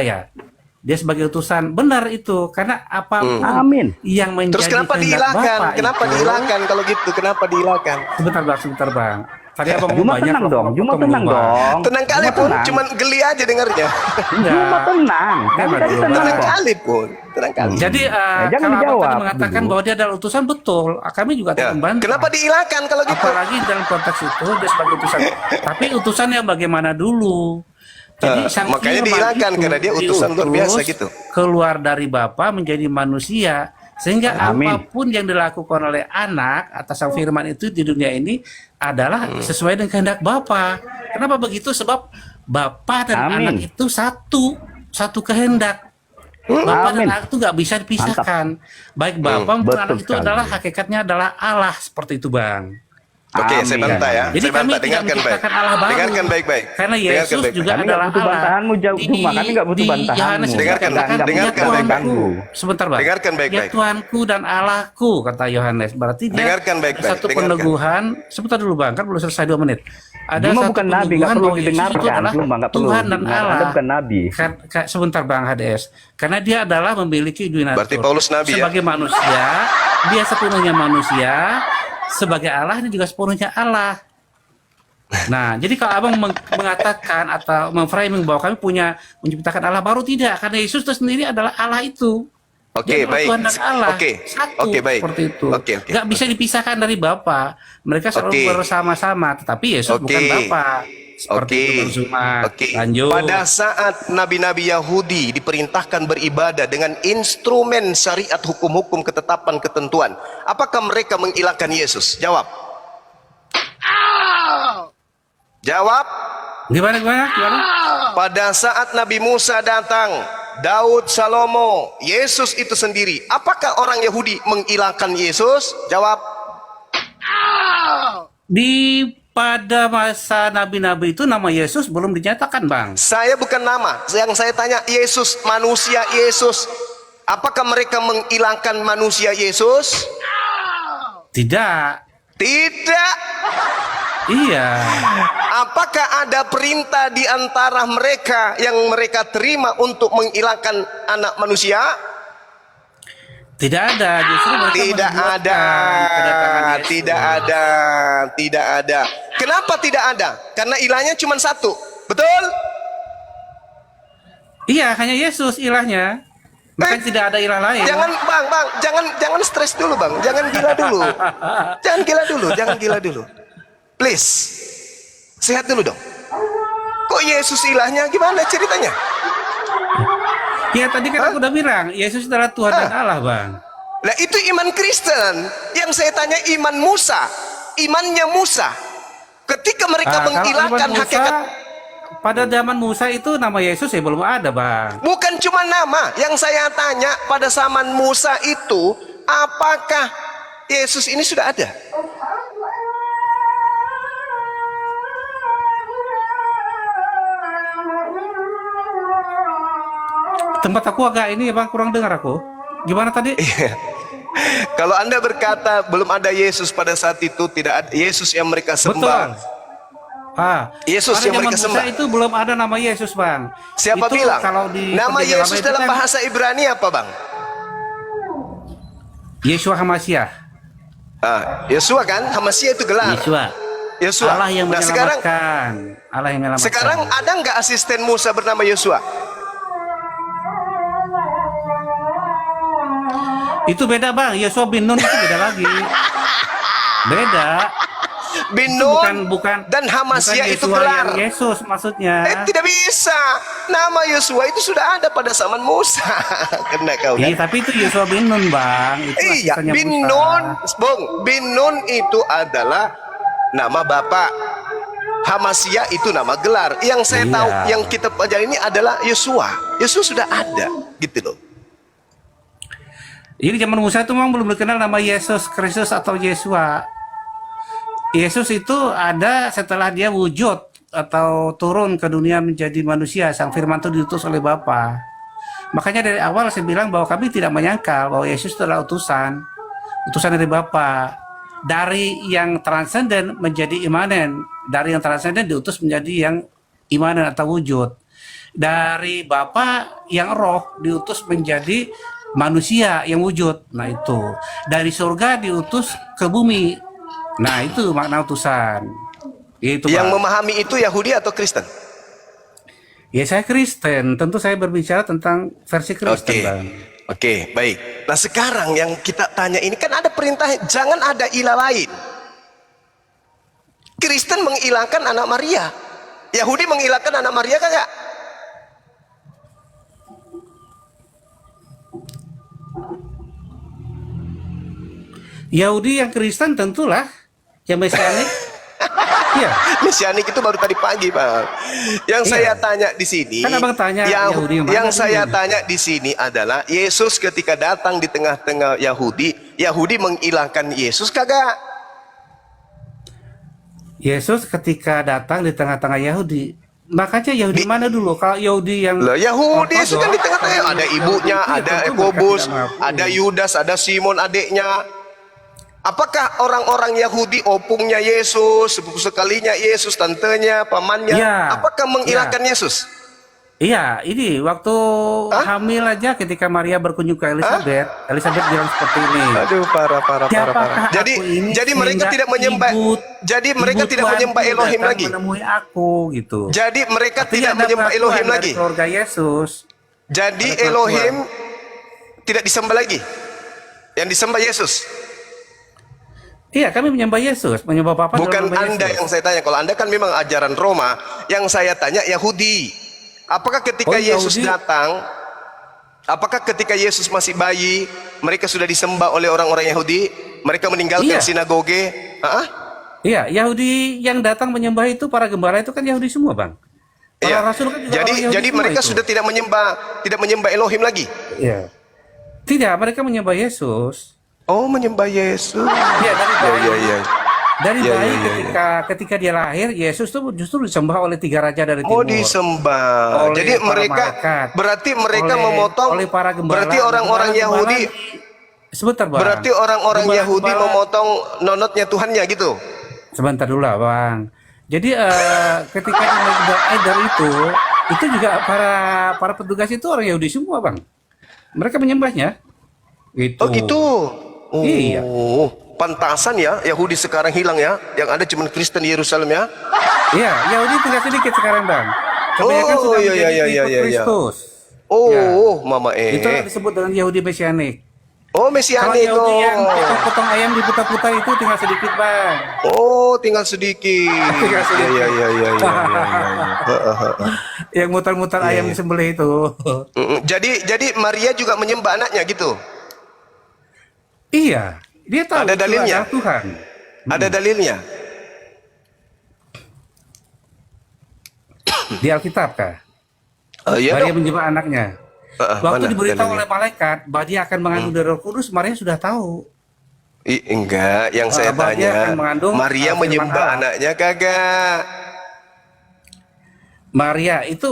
[SPEAKER 2] ya. Dia sebagai utusan benar itu karena apapun
[SPEAKER 4] Amin.
[SPEAKER 2] yang menjadi
[SPEAKER 1] Terus kenapa
[SPEAKER 2] kehendak
[SPEAKER 1] diilahkan?
[SPEAKER 2] Bapa
[SPEAKER 1] Kenapa
[SPEAKER 2] itu-
[SPEAKER 1] diilahkan kalau gitu? Kenapa diilahkan?
[SPEAKER 2] Sebentar bang. Tadi abang
[SPEAKER 4] Juma
[SPEAKER 2] banyak
[SPEAKER 4] tenang
[SPEAKER 2] loh,
[SPEAKER 4] dong, Juma
[SPEAKER 2] potong
[SPEAKER 4] tenang
[SPEAKER 2] Bang.
[SPEAKER 4] dong.
[SPEAKER 1] Tenang kali
[SPEAKER 4] Juma
[SPEAKER 1] pun,
[SPEAKER 4] tenang.
[SPEAKER 1] cuman geli aja dengarnya.
[SPEAKER 4] Juma tenang. Kan
[SPEAKER 2] Tenang
[SPEAKER 4] tadi
[SPEAKER 2] dulu,
[SPEAKER 4] tenang
[SPEAKER 1] Tenang
[SPEAKER 4] kok.
[SPEAKER 1] kali pun, tenang kali.
[SPEAKER 2] Jadi
[SPEAKER 4] jangan
[SPEAKER 2] kalau abang
[SPEAKER 4] dijawab
[SPEAKER 2] tadi mengatakan
[SPEAKER 4] dulu.
[SPEAKER 2] bahwa dia adalah utusan betul, kami juga
[SPEAKER 1] Ya.
[SPEAKER 2] tak membantah.
[SPEAKER 1] Kenapa diilahkan kalau gitu?
[SPEAKER 2] Apalagi dalam konteks itu dia sebagai utusan. Tapi utusan yang bagaimana dulu? Jadi sang
[SPEAKER 1] makanya
[SPEAKER 2] firman
[SPEAKER 1] dihilangkan
[SPEAKER 2] itu
[SPEAKER 1] karena dia utusan luar biasa
[SPEAKER 2] diutus
[SPEAKER 1] gitu.
[SPEAKER 2] Keluar dari Bapa menjadi manusia sehingga
[SPEAKER 4] Amin.
[SPEAKER 2] apapun yang dilakukan oleh anak atas sang firman itu di dunia ini adalah sesuai dengan kehendak Bapa. Kenapa begitu? Sebab Bapa dan
[SPEAKER 4] Amin.
[SPEAKER 2] anak itu satu kehendak. Bapa dan
[SPEAKER 4] Amin.
[SPEAKER 2] anak itu nggak bisa dipisahkan. Baik Bapa maupun
[SPEAKER 4] Betul
[SPEAKER 2] anak itu
[SPEAKER 4] sekali.
[SPEAKER 2] adalah hakikatnya adalah Allah seperti itu, Bang.
[SPEAKER 1] Oke, saya
[SPEAKER 4] Amin.
[SPEAKER 1] bantah ya.
[SPEAKER 2] Jadi
[SPEAKER 1] Saya
[SPEAKER 2] kami
[SPEAKER 1] bantah,
[SPEAKER 2] tidak
[SPEAKER 1] dengarkan baik.
[SPEAKER 2] menciptakan Allah baru.
[SPEAKER 1] Dengarkan baik-baik.
[SPEAKER 2] Karena
[SPEAKER 1] Dengarkan
[SPEAKER 2] Yesus
[SPEAKER 1] baik-baik.
[SPEAKER 2] juga
[SPEAKER 4] Kami nggak
[SPEAKER 2] adalah
[SPEAKER 4] butuh
[SPEAKER 2] Allah.
[SPEAKER 4] bantahanmu, Juma. Kami nggak butuh
[SPEAKER 2] Di
[SPEAKER 4] bantahanmu.
[SPEAKER 2] Yohanes itu
[SPEAKER 1] Dengarkan,
[SPEAKER 2] dikatakan,
[SPEAKER 1] dengarkan
[SPEAKER 2] "Ya
[SPEAKER 1] baik-baik.
[SPEAKER 2] Tuhanku." Sebentar, Bang.
[SPEAKER 1] Dengarkan
[SPEAKER 2] "Ya
[SPEAKER 1] baik-baik.
[SPEAKER 2] Tuhanku dan Allahku," kata Yohanes. Berarti dia
[SPEAKER 1] Dengarkan baik-baik,
[SPEAKER 2] satu
[SPEAKER 1] dengarkan.
[SPEAKER 2] peneguhan. Sebentar dulu, Bang. Kan belum selesai 2 menit. Ada
[SPEAKER 4] Juma
[SPEAKER 2] satu
[SPEAKER 4] bukan nabi, nggak
[SPEAKER 2] peneguhan
[SPEAKER 4] perlu
[SPEAKER 2] bahwa Yesus itu
[SPEAKER 4] didengarkan.
[SPEAKER 2] adalah
[SPEAKER 4] Juma nggak perlu
[SPEAKER 2] Tuhan dan
[SPEAKER 4] didengar.
[SPEAKER 2] Allah.
[SPEAKER 4] Anda bukan nabi.
[SPEAKER 2] Sebentar Bang HDS. Karena dia adalah memiliki dunia
[SPEAKER 1] Berarti Paulus nabi ya?
[SPEAKER 2] sebagai manusia, dia sepenuhnya manusia, sebagai Allah ini juga sepenuhnya Allah. Nah, jadi kalau abang mengatakan atau memframing bahwa kami punya menciptakan Allah baru, tidak, karena Yesus itu sendiri adalah Allah itu.
[SPEAKER 1] Oke,
[SPEAKER 2] Dia adalah
[SPEAKER 1] baik.
[SPEAKER 2] Tuhan dan Allah
[SPEAKER 1] Oke.
[SPEAKER 2] satu
[SPEAKER 1] Oke, baik.
[SPEAKER 2] seperti itu.
[SPEAKER 1] Oke, oke.
[SPEAKER 2] Nggak bisa dipisahkan dari Bapa. Mereka selalu
[SPEAKER 1] Oke.
[SPEAKER 2] bersama-sama, tetapi Yesus
[SPEAKER 1] Oke.
[SPEAKER 2] bukan Bapa. Seperti itu Bang Zuma.
[SPEAKER 1] Oke.
[SPEAKER 2] Lanjut.
[SPEAKER 1] Pada saat nabi-nabi Yahudi diperintahkan beribadah dengan instrumen syariat, hukum-hukum, ketetapan, ketentuan, apakah mereka menghilangkan Yesus? Jawab. Jawab.
[SPEAKER 2] Gimana?
[SPEAKER 1] Pada saat Nabi Musa datang, Daud, Salomo, Yesus itu sendiri, apakah orang Yahudi menghilangkan Yesus? Jawab.
[SPEAKER 2] Pada masa nabi-nabi itu nama Yesus belum dinyatakan, Bang.
[SPEAKER 1] Saya bukan nama, yang saya tanya Yesus, manusia Yesus. Apakah mereka menghilangkan manusia Yesus?
[SPEAKER 2] Tidak.
[SPEAKER 1] Tidak.
[SPEAKER 2] Iya.
[SPEAKER 1] Apakah ada perintah di antara mereka yang mereka terima untuk menghilangkan anak manusia?
[SPEAKER 2] Tidak ada. Justru mereka
[SPEAKER 1] Tidak
[SPEAKER 2] menuduhkan
[SPEAKER 1] ada.
[SPEAKER 2] kedatangan Yesus.
[SPEAKER 1] Tidak ada. Tidak ada. Kenapa tidak ada? Karena ilahnya cuma satu. Betul?
[SPEAKER 2] Iya, hanya Yesus ilahnya. Makanya tidak ada ilah lain.
[SPEAKER 1] Jangan bang, jangan stres dulu bang, jangan gila dulu, jangan gila dulu, please, sehat dulu dong. Kok Yesus ilahnya? Gimana ceritanya?
[SPEAKER 2] Ya tadi kan aku udah bilang, Yesus adalah Tuhan dan Allah, Bang.
[SPEAKER 1] Nah itu iman Kristen. Yang saya tanya iman Musa, imannya Musa. Ketika mereka
[SPEAKER 2] Kalau
[SPEAKER 1] menghilangkan
[SPEAKER 2] zaman Musa,
[SPEAKER 1] hakikat,
[SPEAKER 2] pada zaman Musa itu nama Yesus ya belum ada, Bang.
[SPEAKER 1] bukan cuma nama. Yang saya tanya pada zaman Musa itu, apakah Yesus ini sudah ada?
[SPEAKER 2] Tempat aku agak ini ya, Bang, kurang dengar aku. Gimana tadi?
[SPEAKER 1] Kalau Anda berkata belum ada Yesus pada saat itu, tidak ada Yesus yang mereka
[SPEAKER 2] Betul.
[SPEAKER 1] sembah. Yesus
[SPEAKER 2] pada
[SPEAKER 1] yang
[SPEAKER 2] zaman
[SPEAKER 1] mereka
[SPEAKER 2] Musa
[SPEAKER 1] sembah.
[SPEAKER 2] itu belum ada nama Yesus, Bang.
[SPEAKER 1] Siapa
[SPEAKER 2] Itu
[SPEAKER 1] bilang?
[SPEAKER 2] Kalau di
[SPEAKER 1] Nama
[SPEAKER 2] Perjanjian Lama
[SPEAKER 1] Yesus
[SPEAKER 2] itu
[SPEAKER 1] dalam
[SPEAKER 2] kan
[SPEAKER 1] bahasa Ibrani apa, Bang?
[SPEAKER 2] Yeshua Hamasyah.
[SPEAKER 1] Yesua kan? Hamasia itu gelar.
[SPEAKER 2] Yeshua.
[SPEAKER 1] Yesua.
[SPEAKER 2] Allah yang
[SPEAKER 1] Nah, sekarang
[SPEAKER 2] menyelamatkan. Allah yang menyelamatkan.
[SPEAKER 1] sekarang ada nggak asisten Musa bernama Yosua?
[SPEAKER 2] Itu beda, Bang. Yosua bin Nun itu beda lagi. Beda. Itu
[SPEAKER 1] Binun
[SPEAKER 2] bukan
[SPEAKER 1] dan Hamasya itu
[SPEAKER 2] Yesua
[SPEAKER 1] gelar.
[SPEAKER 2] yang Yesus maksudnya.
[SPEAKER 1] Tidak bisa. Nama Yosua itu sudah ada pada zaman Musa. Kena kau
[SPEAKER 2] Iya,
[SPEAKER 1] kan?
[SPEAKER 2] tapi itu Yosua bin Nun, Bang. Itu
[SPEAKER 1] Iya,
[SPEAKER 2] asistennya
[SPEAKER 1] bin
[SPEAKER 2] Musa.
[SPEAKER 1] Nun, Bung. Bin Nun itu adalah nama bapak. Hamasya itu nama gelar. Yang saya
[SPEAKER 2] Iya.
[SPEAKER 1] tahu, yang kita pelajari ini adalah Yosua. Yosua sudah ada, gitu loh.
[SPEAKER 2] Jadi zaman Musa itu memang belum dikenal nama Yesus Kristus atau Yesua. Yesus itu ada setelah dia wujud atau turun ke dunia menjadi manusia. Sang Firman itu diutus oleh Bapa. Makanya dari awal saya bilang bahwa kami tidak menyangkal bahwa Yesus itu adalah utusan dari Bapa. Dari yang transenden menjadi imanen, dari yang transenden diutus menjadi yang imanen atau wujud. Dari Bapa yang roh diutus menjadi manusia yang wujud. Nah itu dari surga diutus ke bumi. Nah itu makna utusan. Itu
[SPEAKER 1] Yang
[SPEAKER 2] Pak.
[SPEAKER 1] memahami itu Yahudi atau Kristen?
[SPEAKER 2] Ya saya Kristen, tentu saya berbicara tentang versi Kristen,
[SPEAKER 1] Oke.
[SPEAKER 2] Bang.
[SPEAKER 1] Oke, baik. Nah sekarang yang kita tanya ini kan ada perintah jangan ada ilah lain. Kristen menghilangkan anak Maria. Yahudi menghilangkan anak Maria kagak?
[SPEAKER 2] Yahudi yang Kristen tentulah yang Mesianik. Iya.
[SPEAKER 1] Mesianik itu baru tadi pagi, Bang. Yang
[SPEAKER 2] Iya.
[SPEAKER 1] saya tanya di sini,
[SPEAKER 2] Kan Abang tanya Yahudi yang mana
[SPEAKER 1] yang saya
[SPEAKER 2] dulu?
[SPEAKER 1] tanya di sini adalah Yesus ketika datang di tengah-tengah Yahudi, Yahudi menghilangkan Yesus kagak?
[SPEAKER 2] Yesus ketika datang di tengah-tengah Yahudi, makanya Yahudi mana dulu? Kalau Yahudi yang
[SPEAKER 1] Lah Yahudi
[SPEAKER 2] Orthodoks,
[SPEAKER 1] Yesus kan di tengah-tengah, ada ibunya,
[SPEAKER 2] Yahudi
[SPEAKER 1] ada
[SPEAKER 2] tentu
[SPEAKER 1] Yakobus,
[SPEAKER 2] mereka tidak mengakui.
[SPEAKER 1] ada Yudas, ada Simon adiknya. Apakah orang-orang Yahudi opungnya Yesus, sepupu sekalinya Yesus, tantenya, pamannya,
[SPEAKER 2] Iya.
[SPEAKER 1] apakah menghilangkan Yesus?
[SPEAKER 2] Iya, ini waktu hamil aja ketika Maria berkunjung ke Elizabeth, Elizabeth bilang seperti ini.
[SPEAKER 1] Aduh, parah.
[SPEAKER 2] Siapakah
[SPEAKER 1] Jadi
[SPEAKER 2] aku ini
[SPEAKER 1] jadi mereka
[SPEAKER 2] sehingga
[SPEAKER 1] tidak menyembah. Jadi mereka
[SPEAKER 2] ibu
[SPEAKER 1] tidak
[SPEAKER 2] Tuhanku
[SPEAKER 1] menyembah Elohim
[SPEAKER 2] datang
[SPEAKER 1] lagi.
[SPEAKER 2] menemui aku gitu.
[SPEAKER 1] Jadi mereka
[SPEAKER 2] Artinya
[SPEAKER 1] tidak
[SPEAKER 2] ada
[SPEAKER 1] menyembah
[SPEAKER 2] pengakuan
[SPEAKER 1] Elohim
[SPEAKER 2] dari
[SPEAKER 1] lagi.
[SPEAKER 2] keluarga Yesus.
[SPEAKER 1] Jadi
[SPEAKER 2] Ada pengakuan.
[SPEAKER 1] Elohim tidak disembah lagi. Yang disembah Yesus.
[SPEAKER 2] Iya, kami menyembah Yesus, menyembah Bapa dalam
[SPEAKER 1] Bukan
[SPEAKER 2] nama
[SPEAKER 1] Anda
[SPEAKER 2] Yesus.
[SPEAKER 1] yang saya tanya. Kalau Anda kan memang ajaran Roma. Yang saya tanya Yahudi. Apakah ketika
[SPEAKER 2] Oh,
[SPEAKER 1] Yesus
[SPEAKER 2] Yahudi.
[SPEAKER 1] datang, apakah ketika Yesus masih bayi, mereka sudah disembah oleh orang-orang Yahudi? Mereka meninggalkan
[SPEAKER 2] Iya.
[SPEAKER 1] sinagoge? Hah?
[SPEAKER 2] Iya, Yahudi yang datang menyembah itu para gembala itu kan Yahudi semua, Bang. Para
[SPEAKER 1] Iya.
[SPEAKER 2] rasul kan juga orang Yahudi
[SPEAKER 1] Jadi
[SPEAKER 2] semua
[SPEAKER 1] mereka
[SPEAKER 2] itu.
[SPEAKER 1] sudah tidak menyembah Elohim lagi.
[SPEAKER 2] Iya. Tidak, mereka menyembah Yesus.
[SPEAKER 1] Oh, menyembah Yesus.
[SPEAKER 2] Iya, dari bayi.
[SPEAKER 1] Iya.
[SPEAKER 2] Dari
[SPEAKER 1] Iya,
[SPEAKER 2] bayi
[SPEAKER 1] iya, iya.
[SPEAKER 2] ketika dia lahir, Yesus tuh justru disembah oleh 3 raja dari
[SPEAKER 1] Oh,
[SPEAKER 2] timur.
[SPEAKER 1] disembah.
[SPEAKER 2] Oleh
[SPEAKER 1] Jadi
[SPEAKER 2] para
[SPEAKER 1] mereka
[SPEAKER 2] malaikat.
[SPEAKER 1] berarti mereka
[SPEAKER 2] Oleh-
[SPEAKER 1] memotong.
[SPEAKER 2] oleh para gembala.
[SPEAKER 1] Berarti orang-orang
[SPEAKER 2] Gembala-
[SPEAKER 1] Yahudi.
[SPEAKER 2] Sebentar, Bang.
[SPEAKER 1] Berarti orang-orang Yahudi
[SPEAKER 2] Gembala-
[SPEAKER 1] memotong nonotnya Tuhannya gitu.
[SPEAKER 2] Sebentar dulu lah, Bang. Jadi ketika edar itu juga para petugas itu orang Yahudi semua, Bang. Mereka menyembahnya. Gitu.
[SPEAKER 1] Oh gitu. Oh,
[SPEAKER 2] Iya.
[SPEAKER 1] pantasan ya Yahudi sekarang hilang ya. Yang ada cuma Kristen di Yerusalem ya.
[SPEAKER 2] Iya, Yahudi tinggal sedikit sekarang, Bang. Kebanyakan
[SPEAKER 1] Oh,
[SPEAKER 2] sudah
[SPEAKER 1] iya,
[SPEAKER 2] menjadi
[SPEAKER 1] iya,
[SPEAKER 2] pengikut
[SPEAKER 1] iya.
[SPEAKER 2] Kristus.
[SPEAKER 1] Oh,
[SPEAKER 2] Ya.
[SPEAKER 1] Mama
[SPEAKER 2] Itu yang disebut dengan Yahudi Mesianik.
[SPEAKER 1] Oh,
[SPEAKER 2] Kalau
[SPEAKER 1] Mesianik.
[SPEAKER 2] Yahudi yang
[SPEAKER 1] Oh.
[SPEAKER 2] potong-potong ayam diputar-putar itu tinggal sedikit, Bang.
[SPEAKER 1] Oh, tinggal sedikit.
[SPEAKER 2] Tinggal sedikit.
[SPEAKER 1] Iya.
[SPEAKER 2] Yang mutar-mutar
[SPEAKER 1] Iya.
[SPEAKER 2] ayam disembelih itu.
[SPEAKER 1] Jadi Maria juga menyembah anaknya gitu.
[SPEAKER 2] Iya, dia tahu
[SPEAKER 1] Ada
[SPEAKER 2] itu
[SPEAKER 1] dalilnya?
[SPEAKER 2] adalah Tuhan.
[SPEAKER 1] Ada dalilnya.
[SPEAKER 2] Di Alkitab kah?
[SPEAKER 1] Iya
[SPEAKER 2] Maria
[SPEAKER 1] dong.
[SPEAKER 2] menyembah anaknya. Waktu
[SPEAKER 1] Mana
[SPEAKER 2] diberitahu
[SPEAKER 1] dalilnya?
[SPEAKER 2] oleh malaikat bahwa dia akan mengandung dari Roh Kudus, Maria sudah tahu.
[SPEAKER 1] Enggak, yang saya
[SPEAKER 2] bahwa dia
[SPEAKER 1] tanya,
[SPEAKER 2] akan mengandung,
[SPEAKER 1] Maria
[SPEAKER 2] firman
[SPEAKER 1] menyembah
[SPEAKER 2] Allah.
[SPEAKER 1] anaknya kagak?
[SPEAKER 2] Maria itu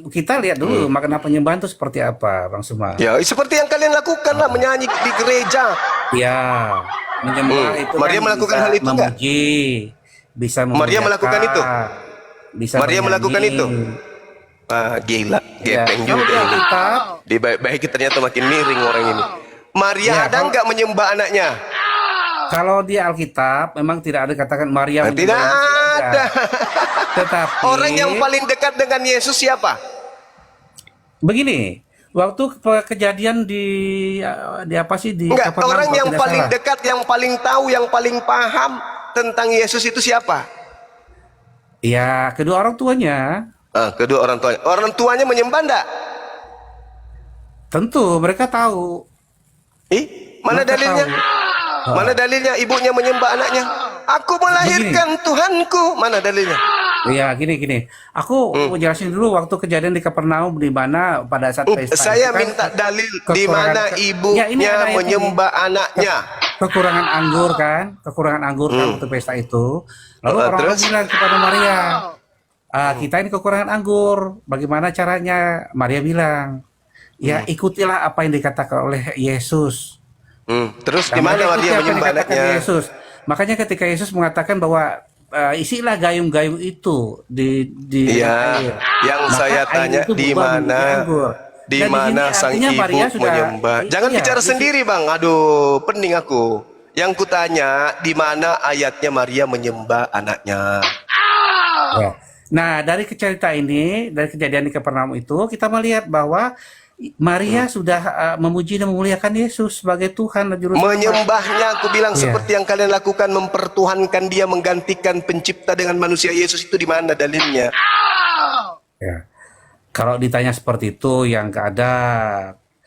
[SPEAKER 2] kita lihat dulu makna penyembahan itu seperti apa, Bang Suma.
[SPEAKER 1] Ya, seperti yang kalian lakukan lah, menyanyi di gereja.
[SPEAKER 2] Ya, menyembah itu
[SPEAKER 1] Maria
[SPEAKER 2] kan
[SPEAKER 1] melakukan
[SPEAKER 2] bisa
[SPEAKER 1] hal itu nggak?
[SPEAKER 2] memuji, bisa
[SPEAKER 1] Maria
[SPEAKER 2] memuliakan,
[SPEAKER 1] melakukan itu?
[SPEAKER 2] Bisa
[SPEAKER 1] Maria melakukan
[SPEAKER 2] menyanyi.
[SPEAKER 1] itu? Ah, gila,
[SPEAKER 2] Ya,
[SPEAKER 1] gepeng
[SPEAKER 2] kalau
[SPEAKER 1] juga
[SPEAKER 2] di
[SPEAKER 1] ini.
[SPEAKER 2] Alkitab,
[SPEAKER 1] Di baik ternyata makin miring orang ini. Maria
[SPEAKER 2] Ya,
[SPEAKER 1] ada
[SPEAKER 2] kalau-
[SPEAKER 1] nggak menyembah anaknya?
[SPEAKER 2] kalau di Alkitab memang tidak ada katakan Maria
[SPEAKER 1] Tidak
[SPEAKER 2] menyembah Yesus, tidak
[SPEAKER 1] ada.
[SPEAKER 2] Tetapi
[SPEAKER 1] Orang yang paling dekat dengan Yesus siapa?
[SPEAKER 2] begini, waktu kejadian di apa sih di
[SPEAKER 1] Enggak,
[SPEAKER 2] Kapernaum,
[SPEAKER 1] orang
[SPEAKER 2] kalau
[SPEAKER 1] yang
[SPEAKER 2] tidak
[SPEAKER 1] paling
[SPEAKER 2] salah.
[SPEAKER 1] dekat, yang paling tahu, yang paling paham tentang Yesus itu siapa?
[SPEAKER 2] Ya, kedua orang tuanya.
[SPEAKER 1] Kedua orang tuanya. Orang tuanya menyembah enggak?
[SPEAKER 2] Tentu mereka tahu.
[SPEAKER 1] Mana
[SPEAKER 2] Mereka
[SPEAKER 1] dalilnya?
[SPEAKER 2] tahu.
[SPEAKER 1] Mana dalilnya ibunya menyembah anaknya? Aku melahirkan Tuhanku. Mana dalilnya?
[SPEAKER 2] Ya, gini. Aku mau jelasin dulu waktu kejadian di Kapernaum di mana pada saat pesta
[SPEAKER 1] Saya
[SPEAKER 2] itu kan
[SPEAKER 1] minta dalil di
[SPEAKER 2] kekurangan-
[SPEAKER 1] mana
[SPEAKER 2] Ya, ini
[SPEAKER 1] ibunya
[SPEAKER 2] ada ayatnya
[SPEAKER 1] menyembah anaknya.
[SPEAKER 2] kekurangan anggur kan waktu pesta itu. Lalu orang-orang
[SPEAKER 1] Terus?
[SPEAKER 2] bilang kepada Maria, kita ini kekurangan anggur, bagaimana caranya? Maria bilang, ya ikutilah apa yang dikatakan oleh Yesus.
[SPEAKER 1] Terus
[SPEAKER 2] Nah,
[SPEAKER 1] di mana
[SPEAKER 2] mereka ikuti
[SPEAKER 1] dia
[SPEAKER 2] apa yang
[SPEAKER 1] menyembah
[SPEAKER 2] dikatakan
[SPEAKER 1] anaknya?
[SPEAKER 2] Yesus. Makanya ketika Yesus mengatakan bahwa isilah gayung-gayung itu di
[SPEAKER 1] Iya,
[SPEAKER 2] air.
[SPEAKER 1] yang
[SPEAKER 2] Maka
[SPEAKER 1] saya
[SPEAKER 2] air
[SPEAKER 1] tanya
[SPEAKER 2] itu
[SPEAKER 1] di
[SPEAKER 2] berubah menjadi
[SPEAKER 1] mana
[SPEAKER 2] anggur.
[SPEAKER 1] di
[SPEAKER 2] Dan
[SPEAKER 1] mana
[SPEAKER 2] sini
[SPEAKER 1] sang
[SPEAKER 2] artinya
[SPEAKER 1] ibu
[SPEAKER 2] Maria sudah-
[SPEAKER 1] menyembah. Jangan
[SPEAKER 2] iya,
[SPEAKER 1] bicara
[SPEAKER 2] di-
[SPEAKER 1] sendiri, Bang. Aduh, pening aku. Yang kutanya di mana ayatnya Maria menyembah anaknya.
[SPEAKER 2] Ya. Nah, dari cerita ini, dari kejadian di Kapernaum itu, kita melihat bahwa Maria sudah memuji dan memuliakan Yesus sebagai Tuhan dan Juru Selamat.
[SPEAKER 1] Menyembahnya, aku bilang
[SPEAKER 2] Iya.
[SPEAKER 1] seperti yang kalian lakukan, mempertuhankan dia, menggantikan pencipta dengan manusia. Yesus itu di mana dalilnya?
[SPEAKER 2] Ya. Kalau ditanya seperti itu, yang nggak ada.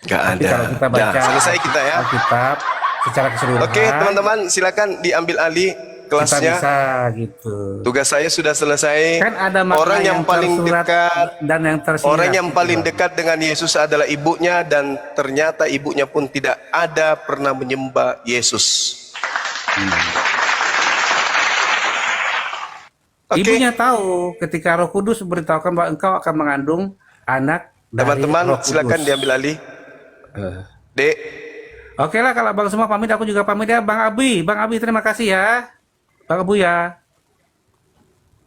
[SPEAKER 1] Nggak
[SPEAKER 2] Tapi
[SPEAKER 1] ada.
[SPEAKER 2] kalau kita baca
[SPEAKER 1] Dah, selesai kita ya.
[SPEAKER 2] Alkitab secara keseluruhan,
[SPEAKER 1] Oke, teman-teman, silakan diambil alih
[SPEAKER 2] kita
[SPEAKER 1] kelasnya.
[SPEAKER 2] bisa gitu.
[SPEAKER 1] Tugas saya sudah selesai.
[SPEAKER 2] Kan ada makna
[SPEAKER 1] Orang yang paling
[SPEAKER 2] tersurat
[SPEAKER 1] dekat,
[SPEAKER 2] dan yang tersirat.
[SPEAKER 1] orang yang
[SPEAKER 2] gitu,
[SPEAKER 1] paling
[SPEAKER 2] Bang.
[SPEAKER 1] dekat dengan Yesus adalah ibunya, dan ternyata ibunya pun tidak ada pernah menyembah Yesus. Oke,
[SPEAKER 2] Ibunya tahu ketika Roh Kudus memberitahukan bahwa engkau akan mengandung anak dari
[SPEAKER 1] teman-teman,
[SPEAKER 2] Roh Kudus.
[SPEAKER 1] silakan diambil alih. Dek,
[SPEAKER 2] Oke lah, kalau Bang semua pamit, aku juga pamit ya. Bang Abi terima kasih ya. Bang Abu ya.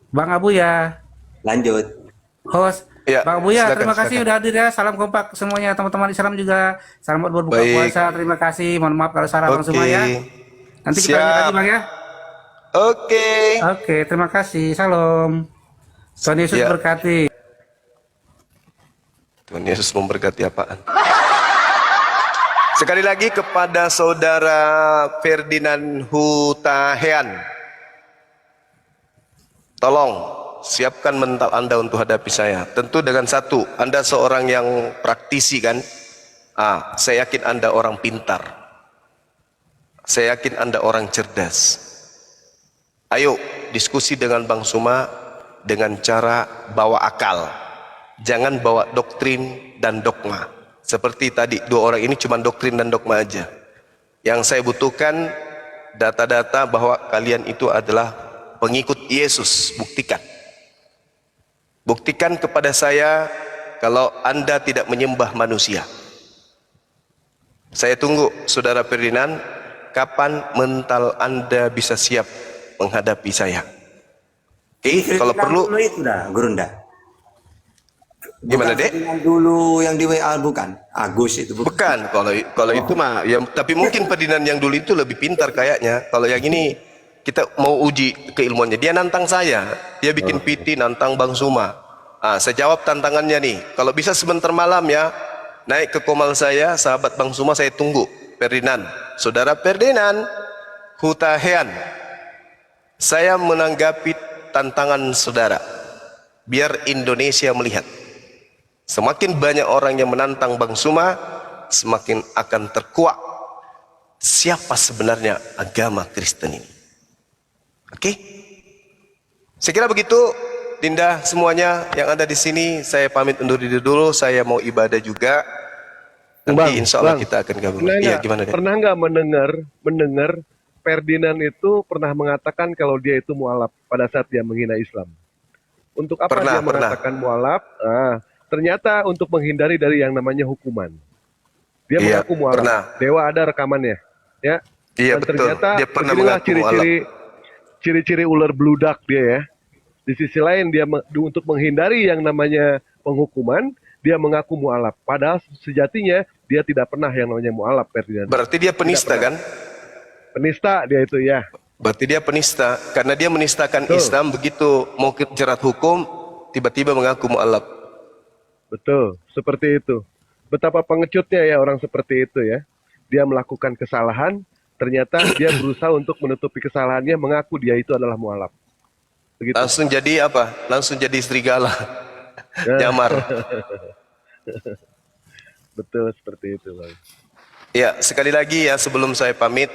[SPEAKER 2] Bang Abu ya.
[SPEAKER 5] Lanjut.
[SPEAKER 2] Host.
[SPEAKER 1] Ya,
[SPEAKER 2] Bang Abu ya,
[SPEAKER 1] silakan,
[SPEAKER 2] terima kasih
[SPEAKER 1] silakan.
[SPEAKER 2] udah hadir ya. Salam kompak semuanya, teman-teman Islam juga. Selamat berbuka
[SPEAKER 1] Baik.
[SPEAKER 2] puasa. Terima kasih. Mohon maaf kalau salah Bang
[SPEAKER 1] Oke.
[SPEAKER 2] semua ya. Nanti kita lanjut
[SPEAKER 1] Siap.
[SPEAKER 2] lagi Bang ya.
[SPEAKER 1] oke.
[SPEAKER 2] Oke, terima kasih. Salam. Tuhan Yesus
[SPEAKER 1] Ya.
[SPEAKER 2] berkati.
[SPEAKER 1] Tuhan Yesus memberkati apaan? Sekali lagi kepada saudara Ferdinand Hutahean, tolong siapkan mental Anda untuk hadapi saya. Tentu dengan satu, Anda seorang yang praktisi kan? Saya yakin Anda orang pintar. Saya yakin Anda orang cerdas. Ayo diskusi dengan Bang Suma dengan cara bawa akal. Jangan bawa doktrin dan dogma. Seperti tadi, dua orang ini cuma doktrin dan dogma aja. Yang saya butuhkan data-data bahwa kalian itu adalah pengikut Yesus. Buktikan. Buktikan kepada saya kalau Anda tidak menyembah manusia. Saya tunggu, Saudara Ferdinand, kapan mental Anda bisa siap menghadapi saya. Oke, kalau perlu,
[SPEAKER 5] dulu itu dah, Gurunda.
[SPEAKER 1] gimana, Dek?
[SPEAKER 5] Ferdinand dulu yang di WA bukan? Agus itu bukan.
[SPEAKER 1] Bukan, kalau itu mah ya, tapi mungkin Ferdinand yang dulu itu lebih pintar kayaknya. Kalau yang ini kita mau uji keilmuannya. Dia nantang saya, dia bikin PT nantang Bang Suma. Saya jawab tantangannya nih. Kalau bisa sebentar malam ya, naik ke komal saya, sahabat Bang Suma, saya tunggu. Ferdinand, saudara Ferdinand Hutahean, saya menanggapi tantangan saudara. Biar Indonesia melihat. Semakin banyak orang yang menantang Bang Suma, semakin akan terkuak siapa sebenarnya agama Kristen ini. Oke? Saya kira begitu, Dinda semuanya yang ada di sini. Saya pamit undur diri dulu. Saya mau ibadah juga. Nanti insya Allah kita akan gabung. Iya, gimana, Dek?
[SPEAKER 6] Pernah nggak mendengar Ferdinand itu pernah mengatakan kalau dia itu mualaf pada saat dia menghina Islam? Untuk apa
[SPEAKER 1] Pernah.
[SPEAKER 6] dia mengatakan mualaf? Ternyata untuk menghindari dari yang namanya hukuman. Dia
[SPEAKER 1] Iya,
[SPEAKER 6] mengaku mualaf.
[SPEAKER 1] pernah.
[SPEAKER 6] Dewa ada rekamannya, ya.
[SPEAKER 1] Iya,
[SPEAKER 6] Dan
[SPEAKER 1] betul.
[SPEAKER 6] ternyata
[SPEAKER 1] Dia pernah
[SPEAKER 6] beginilah
[SPEAKER 1] mengaku mualaf.
[SPEAKER 6] ciri-ciri ular bludak dia ya. Di sisi lain dia untuk menghindari yang namanya penghukuman, dia mengaku mualaf. Padahal sejatinya dia tidak pernah yang namanya mualaf, Ferdinand.
[SPEAKER 1] Berarti dia penista kan?
[SPEAKER 6] Penista dia itu ya.
[SPEAKER 1] Berarti dia penista. Karena dia menistakan
[SPEAKER 6] Betul.
[SPEAKER 1] Islam, begitu mau jerat hukum, tiba-tiba mengaku mualaf.
[SPEAKER 6] Betul, seperti itu. Betapa pengecutnya ya orang seperti itu ya. Dia melakukan kesalahan, ternyata dia berusaha untuk menutupi kesalahannya, mengaku dia itu adalah mualaf. Begitu.
[SPEAKER 1] Langsung jadi apa? Langsung jadi serigala. Nyamar.
[SPEAKER 6] Betul seperti itu, Bang.
[SPEAKER 1] Ya, sekali lagi ya sebelum saya pamit,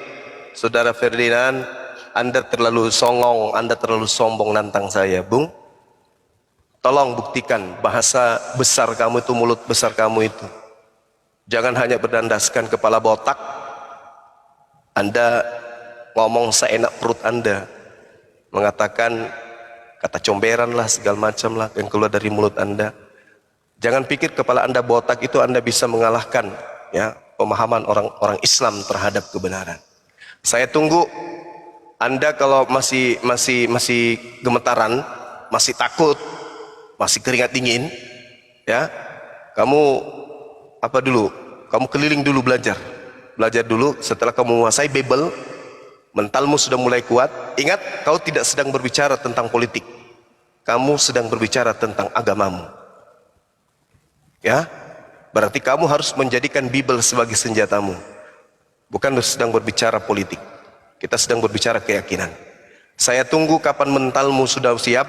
[SPEAKER 1] Saudara Ferdinand, Anda terlalu songong, Anda terlalu sombong nantang saya, Bung. Tolong buktikan bahasa besar kamu itu, mulut besar kamu itu. Jangan hanya berdandaskan kepala botak. Anda ngomong seenak perut Anda, mengatakan kata comberan lah, segala macam lah yang keluar dari mulut Anda. Jangan pikir kepala Anda botak itu Anda bisa mengalahkan ya pemahaman orang-orang Islam terhadap kebenaran. Saya tunggu Anda kalau masih gemetaran, masih takut, masih keringat dingin, ya. Kamu apa dulu? Kamu keliling dulu belajar dulu. Setelah kamu menguasai Bible, mentalmu sudah mulai kuat. Ingat, kau tidak sedang berbicara tentang politik. Kamu sedang berbicara tentang agamamu. Ya, berarti kamu harus menjadikan Bible sebagai senjatamu. Bukan sedang berbicara politik. Kita sedang berbicara keyakinan. Saya tunggu kapan mentalmu sudah siap.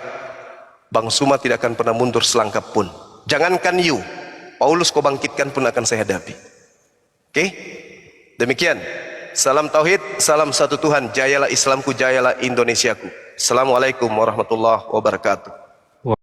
[SPEAKER 1] Bang Suma tidak akan pernah mundur selangkah pun. Jangankan you, Paulus kau bangkitkan pun akan saya hadapi. Oke? Demikian. Salam tauhid, salam satu Tuhan. Jayalah Islamku, jayalah Indonesiaku. Assalamualaikum warahmatullahi wabarakatuh.